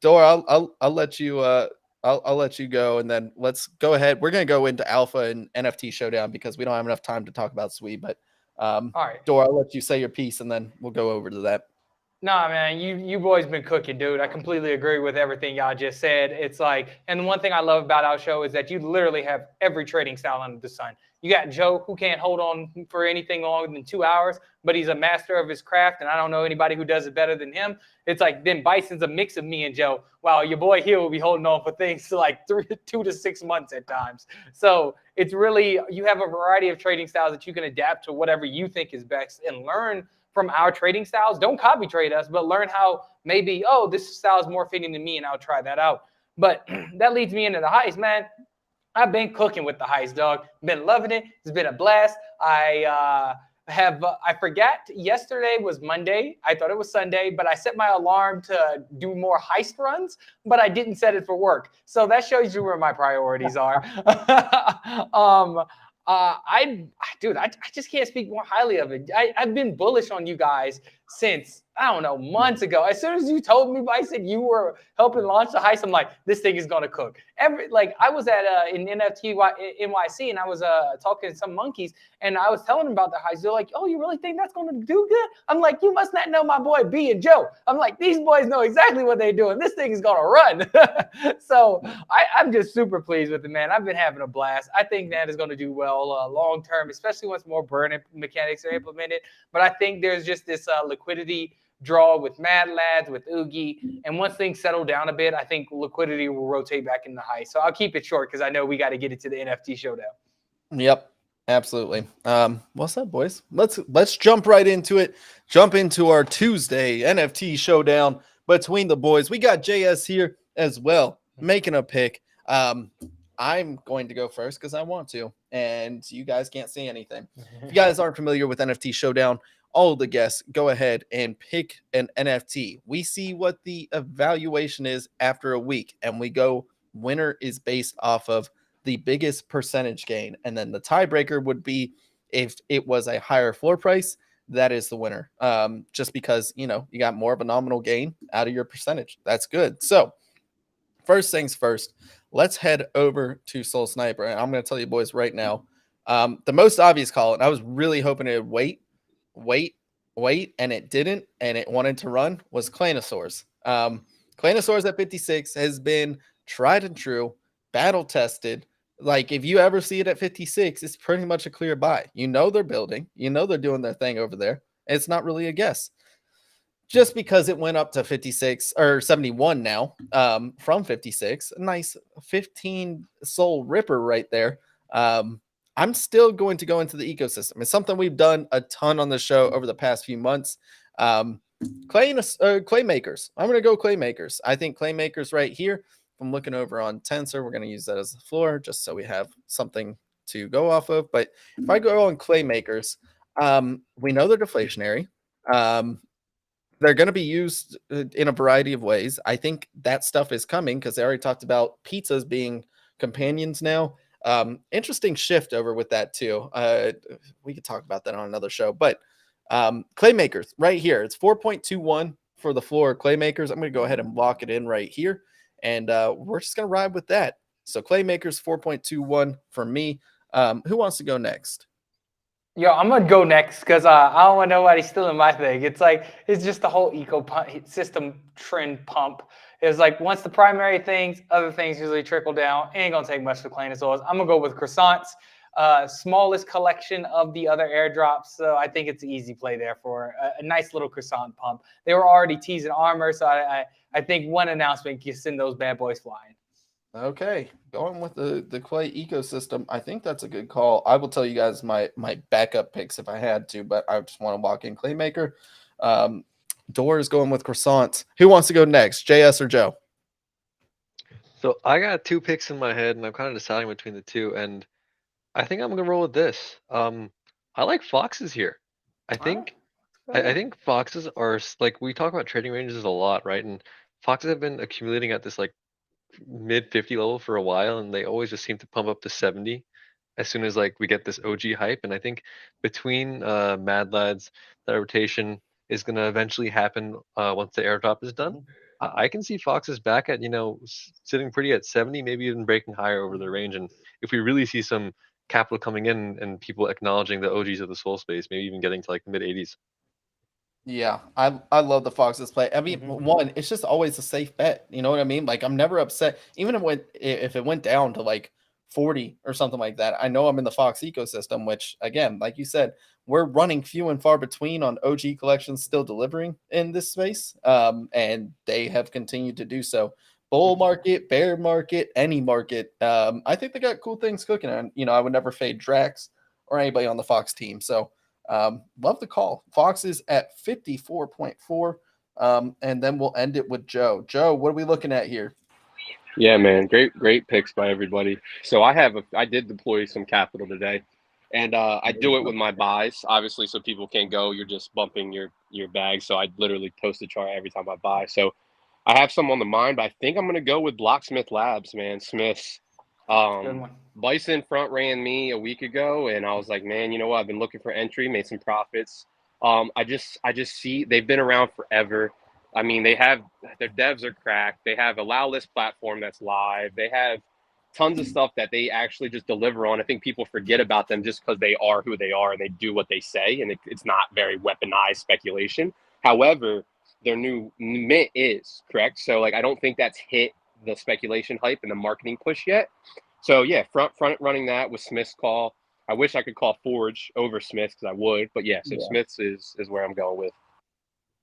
Dora, I'll let you I'll let you go, and then let's go ahead. We're gonna go into Alpha and NFT Showdown because we don't have enough time to talk about Sweet. But all right, Dora, I'll let you say your piece, and then we'll go over to that. Nah, man, you boys been cooking, dude. I completely agree with everything y'all just said. It's like, and the one thing I love about our show is that you literally have every trading style under the sun. You got Joe, who can't hold on for anything longer than 2 hours, but he's a master of his craft, and I don't know anybody who does it better than him. It's like, then Bison's a mix of me and Joe. Wow, your boy here will be holding on for things to like 2 to 6 months at times. So it's really, you have a variety of trading styles that you can adapt to whatever you think is best and learn from our trading styles. Don't copy trade us, but learn how maybe, oh, this style is more fitting to me, and I'll try that out. But that leads me into the heist, man. I've been cooking with the heist, dog. Been loving it. It's been a blast. I forgot yesterday was Monday. I thought it was Sunday, but I set my alarm to do more heist runs, but I didn't set it for work. So that shows you where my priorities are. I just can't speak more highly of it. I've been bullish on you guys since, I don't know, months ago. As soon as you told me, Bison, you were helping launch the heist, I'm like, this thing is going to cook. I was at in NFT NYC, and I was talking to some monkeys, and I was telling them about the heist. They're like, oh, you really think that's going to do good? I'm like, you must not know my boy B and Joe. I'm like, these boys know exactly what they're doing. This thing is going to run. So I'm just super pleased with it, man. I've been having a blast. I think that is going to do well long term, especially once more burn mechanics are implemented. But I think there's just this liquidity draw with Mad Lads, with Oogy, and once things settle down a bit, I think liquidity will rotate back in the heist. So I'll keep it short because I know we got to get it to the NFT Showdown. Yep, absolutely. What's up, boys? Let's jump right into it. Jump into our Tuesday NFT Showdown between the boys. We got JS here as well, making a pick. I'm going to go first because I want to, and you guys can't see anything. If you guys aren't familiar with NFT Showdown, all of the guests go ahead and pick an NFT. We see what the evaluation is after a week, and we go winner is based off of the biggest percentage gain. And then the tiebreaker would be if it was a higher floor price, that is the winner. Just because, you got more of a nominal gain out of your percentage. That's good. So first things first, let's head over to Soul Sniper. And I'm going to tell you boys right now, the most obvious call, and I was really hoping it would wait, and it didn't, and it wanted to run, was Clanosaurs. Clanosaurs at 56 has been tried and true, battle tested. Like, if you ever see it at 56, it's pretty much a clear buy. They're building, they're doing their thing over there. It's not really a guess. just because it went up to 56 or 71 now, from 56. A nice 15 soul ripper right there. I'm still going to go into the ecosystem. It's something we've done a ton on the show over the past few months. Clay makers. I'm going to go clay makers. I think clay makers right here. If I'm looking over on Tensor, we're going to use that as the floor just so we have something to go off of. But if I go on clay makers, we know they're deflationary. They're going to be used in a variety of ways. I think that stuff is coming because they already talked about pizzas being companions now. Interesting shift over with that too. We could talk about that on another show, but clay makers right here. It's 4.21 for the floor clay makers. I'm going to go ahead and lock it in right here, and we're just going to ride with that. So clay makers 4.21 for me. Who wants to go next? Yo, I'm gonna go next because I don't want nobody stealing my thing. It's just the whole ecosystem trend pump. It's like once the primary things, other things usually trickle down. Ain't gonna take much to claim as always. I'm gonna go with croissants, smallest collection of the other airdrops. So I think it's an easy play there for a nice little croissant pump. They were already teasing armor, so I think one announcement can send those bad boys flying. Okay, going with the clay ecosystem. I think that's a good call. I will tell you guys my backup picks if I had to, but I just want to walk in Claymaker. Door is going with croissants. Who wants to go next, JS or Joe? So I got 2 picks in my head, and I'm kind of deciding between the 2, and I think I'm gonna roll with this. I like foxes here. I think I think foxes are like, we talk about trading ranges a lot, right? And foxes have been accumulating at this like mid 50 level for a while, and they always just seem to pump up to 70 as soon as like we get this OG hype. And I think between Mad Lads, that rotation is going to eventually happen once the airdrop is done. I can see foxes back at, sitting pretty at 70, maybe even breaking higher over the range. And if we really see some capital coming in and people acknowledging the OGs of the soul space, maybe even getting to like the mid 80s. Yeah, I love the Foxes play. I mean, one, it's just always a safe bet. You know what I mean? Like, I'm never upset, even if it went down to like 40 or something like that. I know I'm in the Fox ecosystem, which again, like you said, we're running few and far between on OG collections still delivering in this space. And they have continued to do so. Bull market, bear market, any market. I think they got cool things cooking. And I would never fade Drax or anybody on the Fox team. So love the call. Foxes at 54.4. And then we'll end it with Joe. Joe, what are we looking at here? Yeah, man, great picks by everybody. So I did deploy some capital today, and I do it with my buys, obviously, so people can't go. You're just bumping your bag. So I literally post a chart every time I buy. So I have some on the mind, but I think I'm gonna go with Blocksmith Labs, man. Smiths. Good one. Bison front ran me a week ago, and I was like, man, you know what? I've been looking for entry, made some profits. I just see they've been around forever. I mean, their devs are cracked. They have a allow list platform that's live. They have tons of stuff that they actually just deliver on. I think people forget about them just because they are who they are and they do what they say, and it's not very weaponized speculation. However, their new mint is correct. So like, I don't think that's hit the speculation hype and the marketing push yet. So yeah, front running that with Smith's call. I wish I could call Forge over Smith because I would, but yeah, so Smith's is where I'm going with.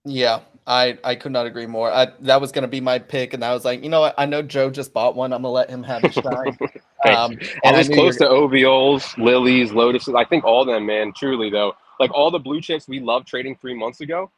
Yeah, I could not agree more. That was going to be my pick, and I was like, you know what? I know Joe just bought one. I'm going to let him have his shine. I was close to OVOs, Lilies, Lotuses. I think all of them, man, truly, though. Like all the blue chips we loved trading 3 months ago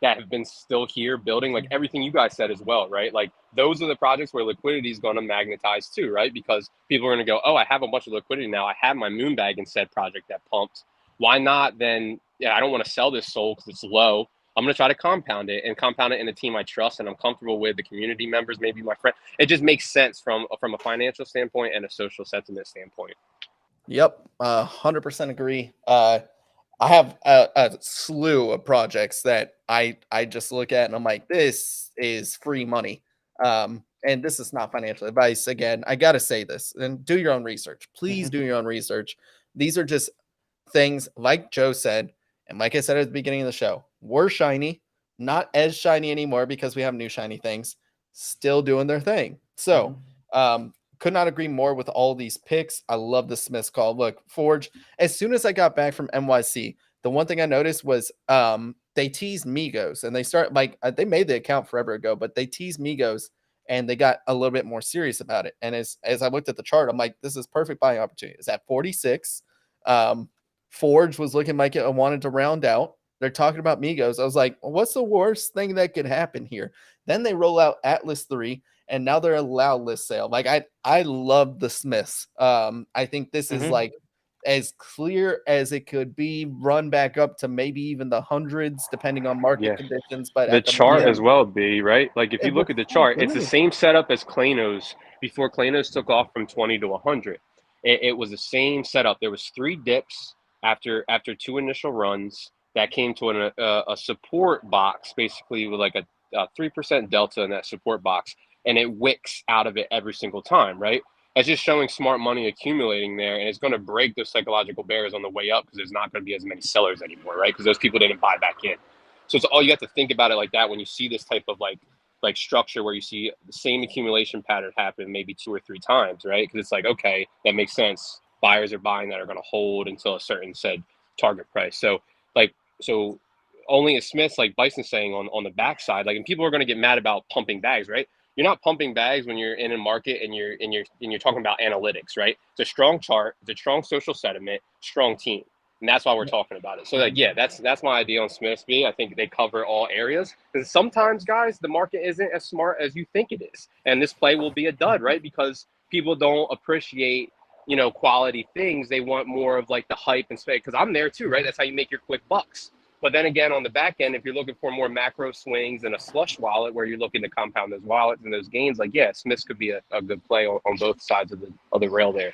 that have been still here building, like everything you guys said as well, right? Like those are the projects where liquidity is going to magnetize too, right? Because people are going to go, oh, I have a bunch of liquidity now. I have my moon bag in said project that pumped. Why not then? Yeah, I don't want to sell this soul because it's low. I'm going to try to compound it in a team I trust and I'm comfortable with, the community members, maybe my friend. It just makes sense from a financial standpoint and a social sentiment standpoint. Yep, 100% agree. I have a slew of projects that I just look at and I'm like, this is free money. And this is not financial advice. Again, I got to say this, and do your own research. Please do your own research. These are just things like Joe said, and like I said at the beginning of the show, we're shiny, not as shiny anymore because we have new shiny things still doing their thing. So, could not agree more with all these picks. I love the Smiths call. Look, Forge, as soon as I got back from NYC, the one thing I noticed was they teased Migos, and they start like they made the account forever ago, but they teased Migos, and they got a little bit more serious about it. And as I looked at the chart, I'm like, this is perfect buying opportunity. It's at 46. Forge was looking like it wanted to round out. They're talking about Migos. I was like, what's the worst thing that could happen here? Then they roll out Atlas 3, and now they're a loud list sale. Like I love the Smiths. I think this is like as clear as it could be, run back up to maybe even the hundreds, depending on market conditions. But the at chart moment, as well, B, right? Like if you look at the chart, it's the good. same setup as Klanos before Klanos took off from 20 to 100. It was the same setup. There was 3 dips after 2 initial runs that came to a support box, basically with like a 3% delta in that support box, and it wicks out of it every single time, right? It's just showing smart money accumulating there, and it's going to break those psychological barriers on the way up because there's not going to be as many sellers anymore, right? Because those people didn't buy back in. So it's all, you have to think about it like that when you see this type of like structure where you see the same accumulation pattern happen maybe 2 or 3 times, right? Because it's like, okay, that makes sense. Buyers are buying that are going to hold until a certain said target price. So only a Smith's, like Bison's saying on the backside, like, and people are going to get mad about pumping bags, right? You're not pumping bags when you're in a market and you're talking about analytics, right? It's a strong chart, it's a strong social sentiment, strong team. And that's why we're talking about it. So like, yeah, that's my idea on Smith's B. I think they cover all areas because sometimes, guys, the market isn't as smart as you think it is. And this play will be a dud, right? Because people don't appreciate, quality things. They want more of like the hype and space. Because I'm there too, right? That's how you make your quick bucks. But then again, on the back end, if you're looking for more macro swings and a slush wallet where you're looking to compound those wallets and those gains, like, yeah, Smith's could be a good play on both sides of the rail there.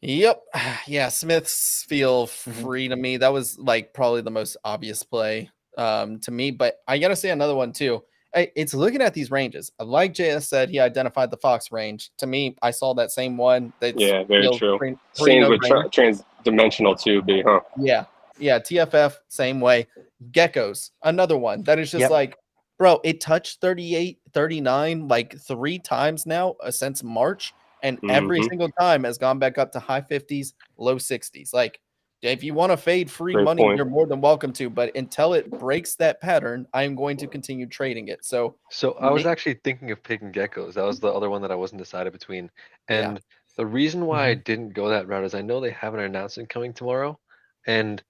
Yep. Yeah, Smiths feel free to me. That was like probably the most obvious play to me. But I gotta say another one too. It's looking at these ranges. Like JS said, he identified the Fox range. To me, I saw that same one. That's very true. Pretty Same no with trans-dimensional too, B, huh? Yeah. TFF, same way. Geckos, another one that is just like, bro, it touched 38, 39 like 3 times now since March. And every single time has gone back up to high 50s, low 60s. Like, if you want to fade free money, you're more than welcome to. But until it breaks that pattern, I am going to continue trading it. So I was actually thinking of picking geckos. That was the other one that I wasn't decided between. And the reason why I didn't go that route is I know they have an announcement coming tomorrow. And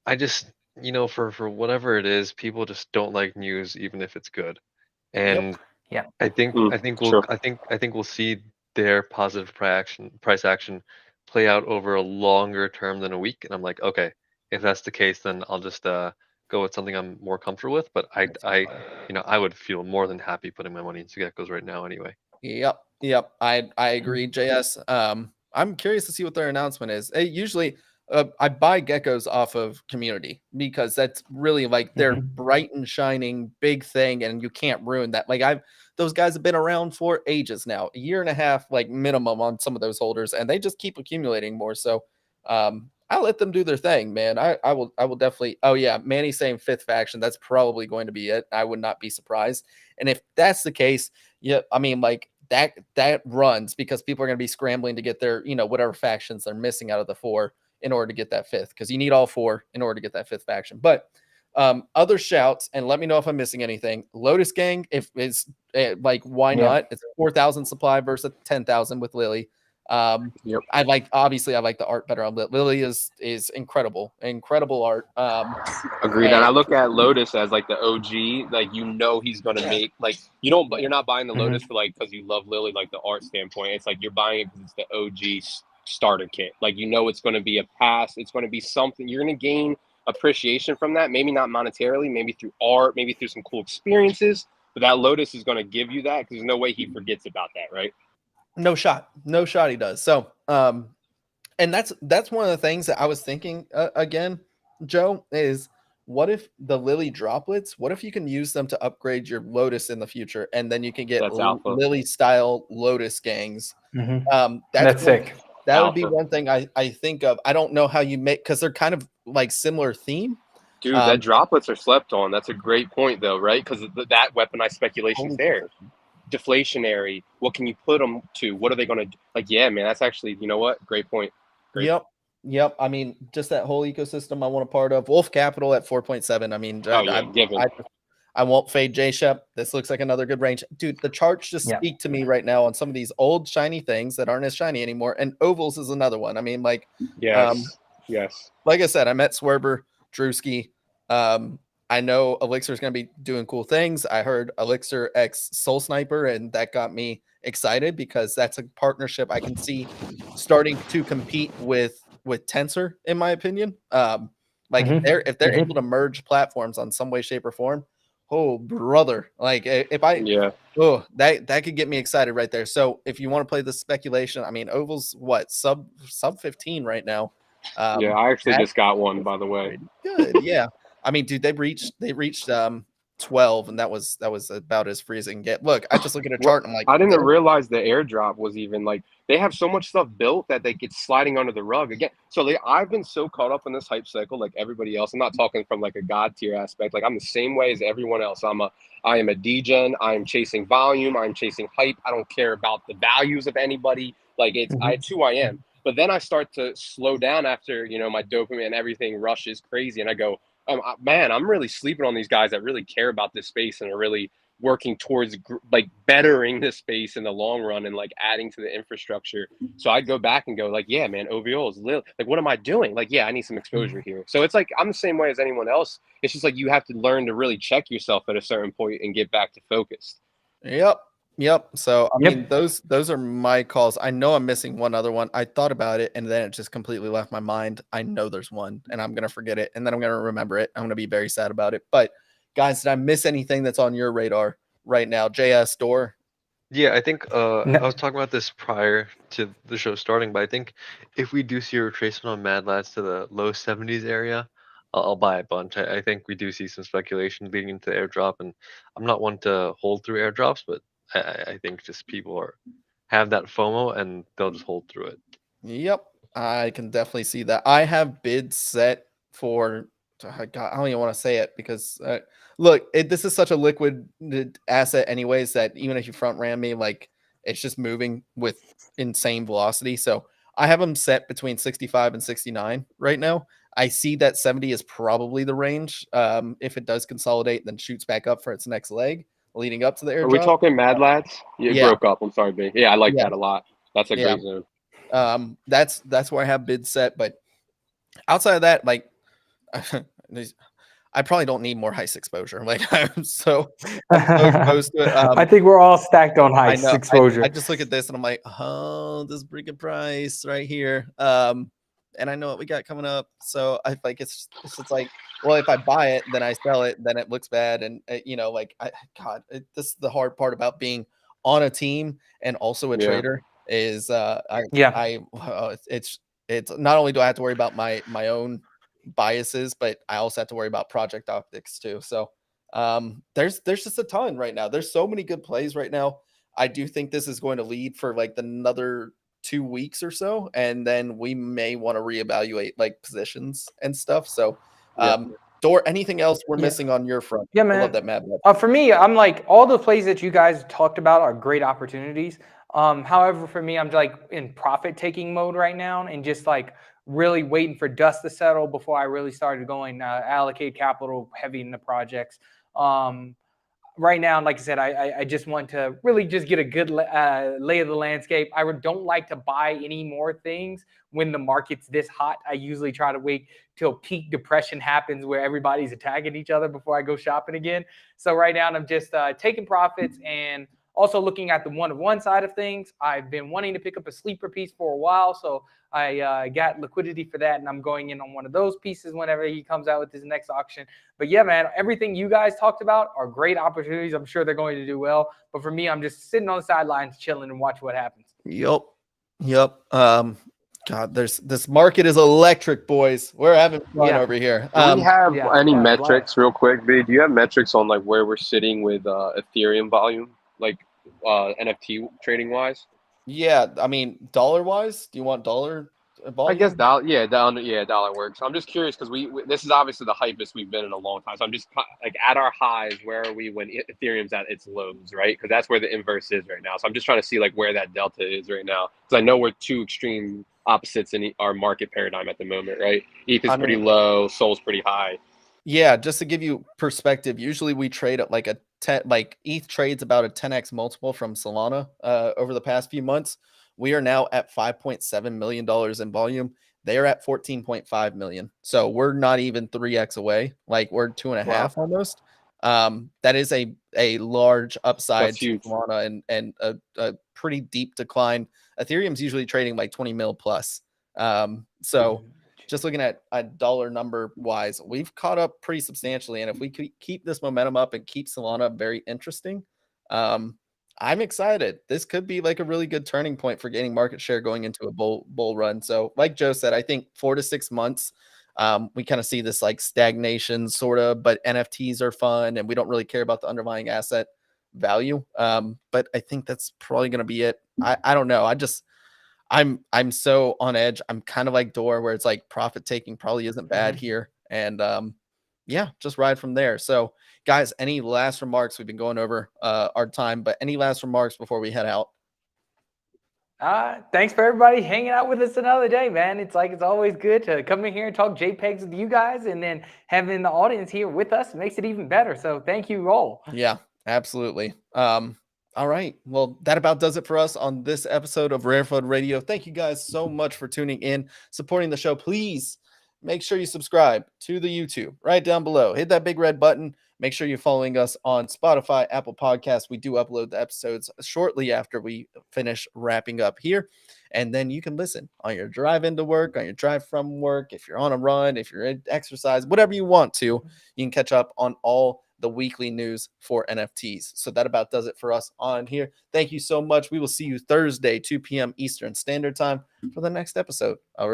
I just, for whatever it is, people just don't like news, even if it's good. And I think we'll see their positive price action play out over a longer term than a week. And I'm like, okay, if that's the case, then I'll just go with something I'm more comfortable with. But I would feel more than happy putting my money into geckos right now anyway. Yep. I agree, JS. I'm curious to see what their announcement is. Usually I buy geckos off of community because that's really like their bright and shining big thing, and you can't ruin that. Like those guys have been around for ages now, a year and a half, like minimum on some of those holders, and they just keep accumulating more. So I'll let them do their thing, man. I will definitely. Oh yeah, Manny saying 5th faction. That's probably going to be it. I would not be surprised. And if that's the case, yeah, I mean, like that runs because people are going to be scrambling to get their, whatever factions they're missing out of the 4 in order to get that 5th, because you need all 4 in order to get that 5th faction. But other shouts, and let me know if I'm missing anything. Lotus Gang, if it's like, why not? It's a 4,000 supply versus 10,000 with Lily. I like the art better on Lily. Is incredible art. Agreed. And I look at Lotus as like the OG, like, he's gonna make, like, you're not buying the Lotus for like because you love Lily, like the art standpoint. It's like you're buying it because it's the OG starter kit. Like, it's going to be a pass, it's going to be something you're going to gain appreciation from that, maybe not monetarily, maybe through art, maybe through some cool experiences, but that Lotus is going to give you that because there's no way he forgets about that, right? No shot he does. So and that's one of the things that I was thinking again, Joe, is what if the Lily droplets, what if you can use them to upgrade your Lotus in the future, and then you can get Lily style Lotus gangs. That's sick. That would be one thing I think of. I don't know how you make, because they're kind of like similar theme. Dude, that droplets are slept on. That's a great point, though, right? Because that weaponized speculation is there. Deflationary. What can you put them to? What are they going to do? Like, yeah, man, that's actually, you know what? Great point. Yep. Yep. I mean, just that whole ecosystem I want a part of. Wolf Capital at 4.7. I mean, Oh yeah, given. I won't fade J Shep. This looks like another good range. Dude, the charts just Yeah. speak to me right now on some of these old shiny things that aren't as shiny anymore. And ovals is another one. I mean, like, Yes. Yes. like I said, I met Swerber, Drewski. I know Elixir is going to be doing cool things. I heard Elixir X Soul Sniper, and that got me excited because that's a partnership I can see starting to compete with Tensor, in my opinion. Like if they're able to merge platforms on some way, shape, or form, oh brother, like if I that could get me excited right there. So if you want to play the speculation, I mean, Oval's what sub 15 right now. Yeah, I actually just got one, by the way. Good, yeah. I mean, dude, they reached 12, and that was about as free as it can get. Look, I just look at a chart and I'm like, I didn't realize the airdrop was even like they have so much stuff built that they get sliding under the rug again. So I've been so caught up in this hype cycle, like everybody else. I'm not talking from like a god tier aspect. Like I'm the same way as everyone else. I am a degen. I am chasing volume. I'm chasing hype. I don't care about the values of anybody. Like it's who I am. But then I start to slow down after, my dopamine and everything rushes crazy. And I go, man, I'm really sleeping on these guys that really care about this space and are really working towards like bettering this space in the long run and like adding to the infrastructure. So I go back and go like, yeah, man, OVO is like, what am I doing? Like, yeah, I need some exposure here. So it's like, I'm the same way as anyone else. It's just like, you have to learn to really check yourself at a certain point and get back to focus. Yep. So I mean, those are my calls. I know I'm missing one other one. I thought about it and then it just completely left my mind. I know there's one and I'm gonna forget it and then I'm gonna remember it. I'm gonna be very sad about it. But guys, did I miss anything that's on your radar right now? JS Store. Yeah, I think I was talking about this prior to the show starting, but I think if we do see a retracement on Mad Lads to the low 70s area, I'll buy a bunch. I think we do see some speculation leading into the airdrop, and I'm not one to hold through airdrops, but I think just people have that FOMO and they'll just hold through it. Yep, I can definitely see that. I have bids set for. God, I don't even want to say it because look, this is such a liquid asset, anyways. That even if you front ran me, like it's just moving with insane velocity. So I have them set between 65 and 69 right now. I see that 70 is probably the range. If it does consolidate, then shoots back up for its next leg, leading up to the airdrop. Are we talking Mad Lads? You broke up. I'm sorry, B. Yeah, I like that a lot. That's a great zone. That's where I have bids set. But outside of that, like I probably don't need more heist exposure. Like I'm so exposed to it. I think we're all stacked on heist exposure. I just look at this and I'm like, oh, this freaking price right here. And I know what we got coming up. So I like it's just like, well, if I buy it, then I sell it, then it looks bad. And this is the hard part about being on a team and also a trader is it's not only do I have to worry about my own biases, but I also have to worry about project optics too. So there's just a ton right now. There's so many good plays right now. I do think this is going to lead for like another 2 weeks or so, and then we may want to reevaluate like positions and stuff. So Door, anything else we're missing on your front? Yeah, man. I love that, Matt. For me, I'm like, all the plays that you guys talked about are great opportunities. However, for me, I'm like in profit taking mode right now and just like really waiting for dust to settle before I really started going allocate capital heavy in the projects. Right now, like I said, I just want to really just get a good lay of the landscape. I don't like to buy any more things when the market's this hot. I usually try to wait till peak depression happens where everybody's attacking each other before I go shopping again. So right now, I'm just taking profits and also looking at the one-of-one side of things. I've been wanting to pick up a sleeper piece for a while, so I got liquidity for that, and I'm going in on one of those pieces whenever he comes out with his next auction. But yeah, man, everything you guys talked about are great opportunities. I'm sure they're going to do well. But for me, I'm just sitting on the sidelines, chilling, and watch what happens. Yep. God, this market is electric, boys. We're having fun over here. Do we have any metrics, real quick, B? Do you have metrics on like where we're sitting with Ethereum volume, like NFT trading wise? Yeah, I mean, dollar wise, do you want dollar? volume? I guess dollar works. I'm just curious because we this is obviously the hypest we've been in a long time. So I'm just like at our highs, where are we when Ethereum's at its lows, right? Because that's where the inverse is right now. So I'm just trying to see like where that delta is right now, because I know we're two extreme opposites in our market paradigm at the moment, right? ETH is pretty low, Sol's pretty high. Yeah, just to give you perspective, usually we trade at like a 10, like ETH trades about a 10x multiple from Solana over the past few months. We are now at $5.7 million in volume. They are at 14.5 million. So we're not even 3x away. Like we're 2.5 almost. That is a large upside to Solana and a pretty deep decline. Ethereum's usually trading like 20 mil plus. So just looking at a dollar number wise, we've caught up pretty substantially. And if we keep this momentum up and keep Solana very interesting, I'm excited. This could be like a really good turning point for gaining market share going into a bull run. So like Joe said, I think 4 to 6 months, we kind of see this like stagnation sort of, but NFTs are fun and we don't really care about the underlying asset value. But I think that's probably going to be it. I don't know. I'm so on edge. I'm kind of like Door, where it's like profit taking probably isn't bad here. And yeah, just ride from there. So guys, any last remarks? We've been going over our time, but any last remarks before we head out? Thanks for everybody hanging out with us another day, man. It's always good to come in here and talk JPEGs with you guys, and then having the audience here with us makes it even better. So thank you all. Yeah, absolutely. All right. Well, that about does it for us on this episode of RareFUD Radio. Thank you guys so much for tuning in, supporting the show. Please make sure you subscribe to the YouTube right down below. Hit that big red button. Make sure you're following us on Spotify, Apple Podcasts. We do upload the episodes shortly after we finish wrapping up here. And then you can listen on your drive into work, on your drive from work, if you're on a run, if you're in exercise, whatever you want to, you can catch up on all the weekly news for NFTs. So that about does it for us on here. Thank you so much. We will see you Thursday, 2 p.m. Eastern Standard Time for the next episode. All right.